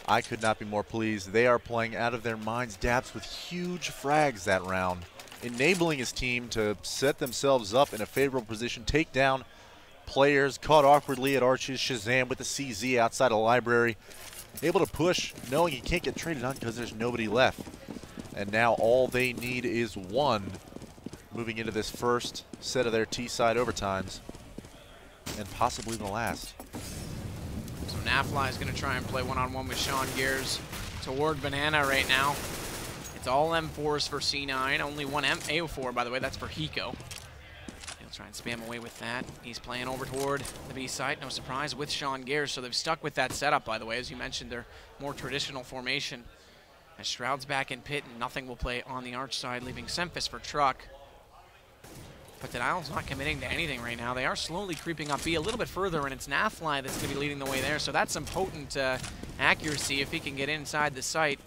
I could not be more pleased. They are playing out of their minds. Daps with huge frags that round, enabling his team to set themselves up in a favorable position, take down players caught awkwardly at arches. Shazam with the CZ outside of Library, able to push, knowing he can't get traded on because there's nobody left. And now all they need is one, moving into this first set of their T-side overtimes, and possibly the last. So Nafly is going to try and play one-on-one with Sean Gares toward Banana right now. It's all M4s for C9, only one AO4, by the way, that's for Hiko. He'll try and spam away with that. He's playing over toward the B site, no surprise, with Sean Gares, so they've stuck with that setup, by the way. As you mentioned, their more traditional formation. As Shroud's back in pit, and Nothing will play on the arch side, leaving Sempis for Truck. But Denial's not committing to anything right now. They are slowly creeping up B a little bit further, and it's Nafly that's going to be leading the way there, so that's some potent accuracy if he can get inside the site.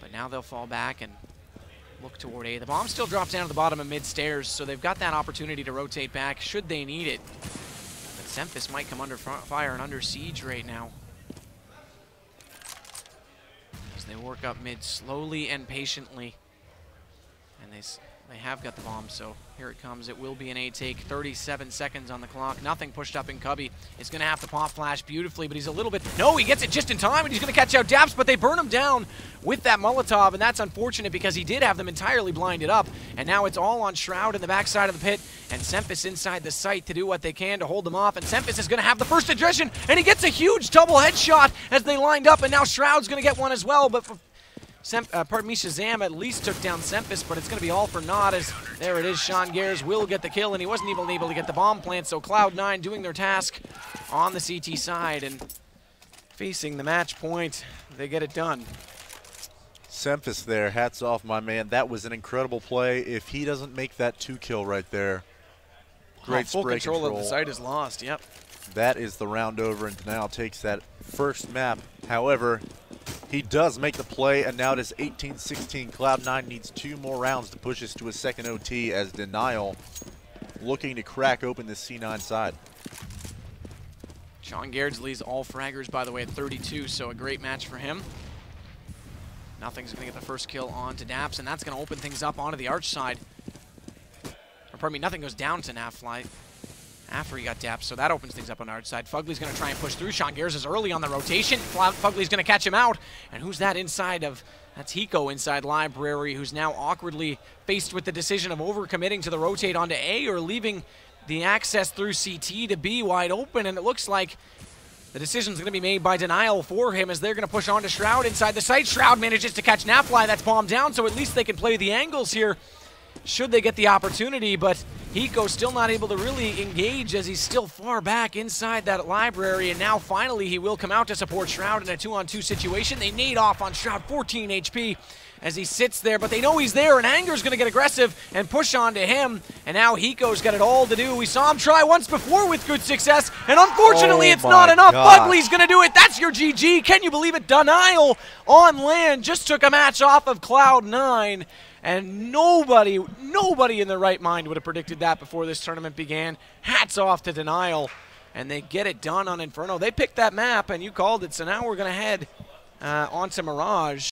But now they'll fall back and look toward A. The bomb still drops down to the bottom of mid stairs, so they've got that opportunity to rotate back should they need it. But Sempis might come under fire and under siege right now, as they work up mid slowly and patiently. And they They have got the bomb, so here it comes. It will be an A take. 37 seconds on the clock. Nothing pushed up in Cubby. He's going to have to pop flash beautifully, but he's a little bit... No, he gets it just in time, and he's going to catch out Daps, but they burn him down with that Molotov, and that's unfortunate because he did have them entirely blinded up, and now it's all on Shroud in the backside of the pit, and Sempis inside the site to do what they can to hold them off, and Sempis is going to have the first attrition, and he gets a huge double headshot as they lined up, and now Shroud's going to get one as well, but for Shazam at least took down Sempis, but it's going to be all for naught as there it is. Sean Gares will get the kill, and he wasn't even able to get the bomb plant, so Cloud9 doing their task on the CT side and facing the match point. They get it done. Sempis there, hats off, my man. That was an incredible play. If he doesn't make that 2-kill right there, great full spray control of the site is lost, yep. That is the round over, and Denial takes that first map. However, he does make the play, and now it is 18-16. Cloud9 needs 2 more rounds to push us to a second OT as Denial looking to crack open this C9 side. Sean Gares leads all fraggers, by the way, at 32, so a great match for him. Nothing's going to get the first kill on to Daps, and that's going to open things up onto the arch side. Or pardon me, nothing goes down to Nafly after he got Daps, so that opens things up on our side. Fugly's going to try and push through. Sean Gares is early on the rotation. Fugly's going to catch him out. And who's that inside of... That's Hiko inside Library, who's now awkwardly faced with the decision of overcommitting to the rotate onto A or leaving the access through CT to B wide open. And it looks like the decision's going to be made by Denial for him as they're going to push on to Shroud inside the site. Shroud manages to catch Nafly. That's bombed down, so at least they can play the angles here should they get the opportunity, but Hiko still not able to really engage as he's still far back inside that library, and now finally he will come out to support Shroud in a 2-on-2 situation. They nade off on Shroud, 14 HP as he sits there, but they know he's there, and Anger's going to get aggressive and push on to him, and now Hiko's got it all to do. We saw him try once before with good success, and unfortunately it's not enough. Fugly's going to do it. That's your GG. Can you believe it? Denial on LAN just took a match off of Cloud9. And nobody in their right mind would have predicted that before this tournament began. Hats off to Denial. And they get it done on Inferno. They picked that map, and you called it, so now we're going to head onto Mirage.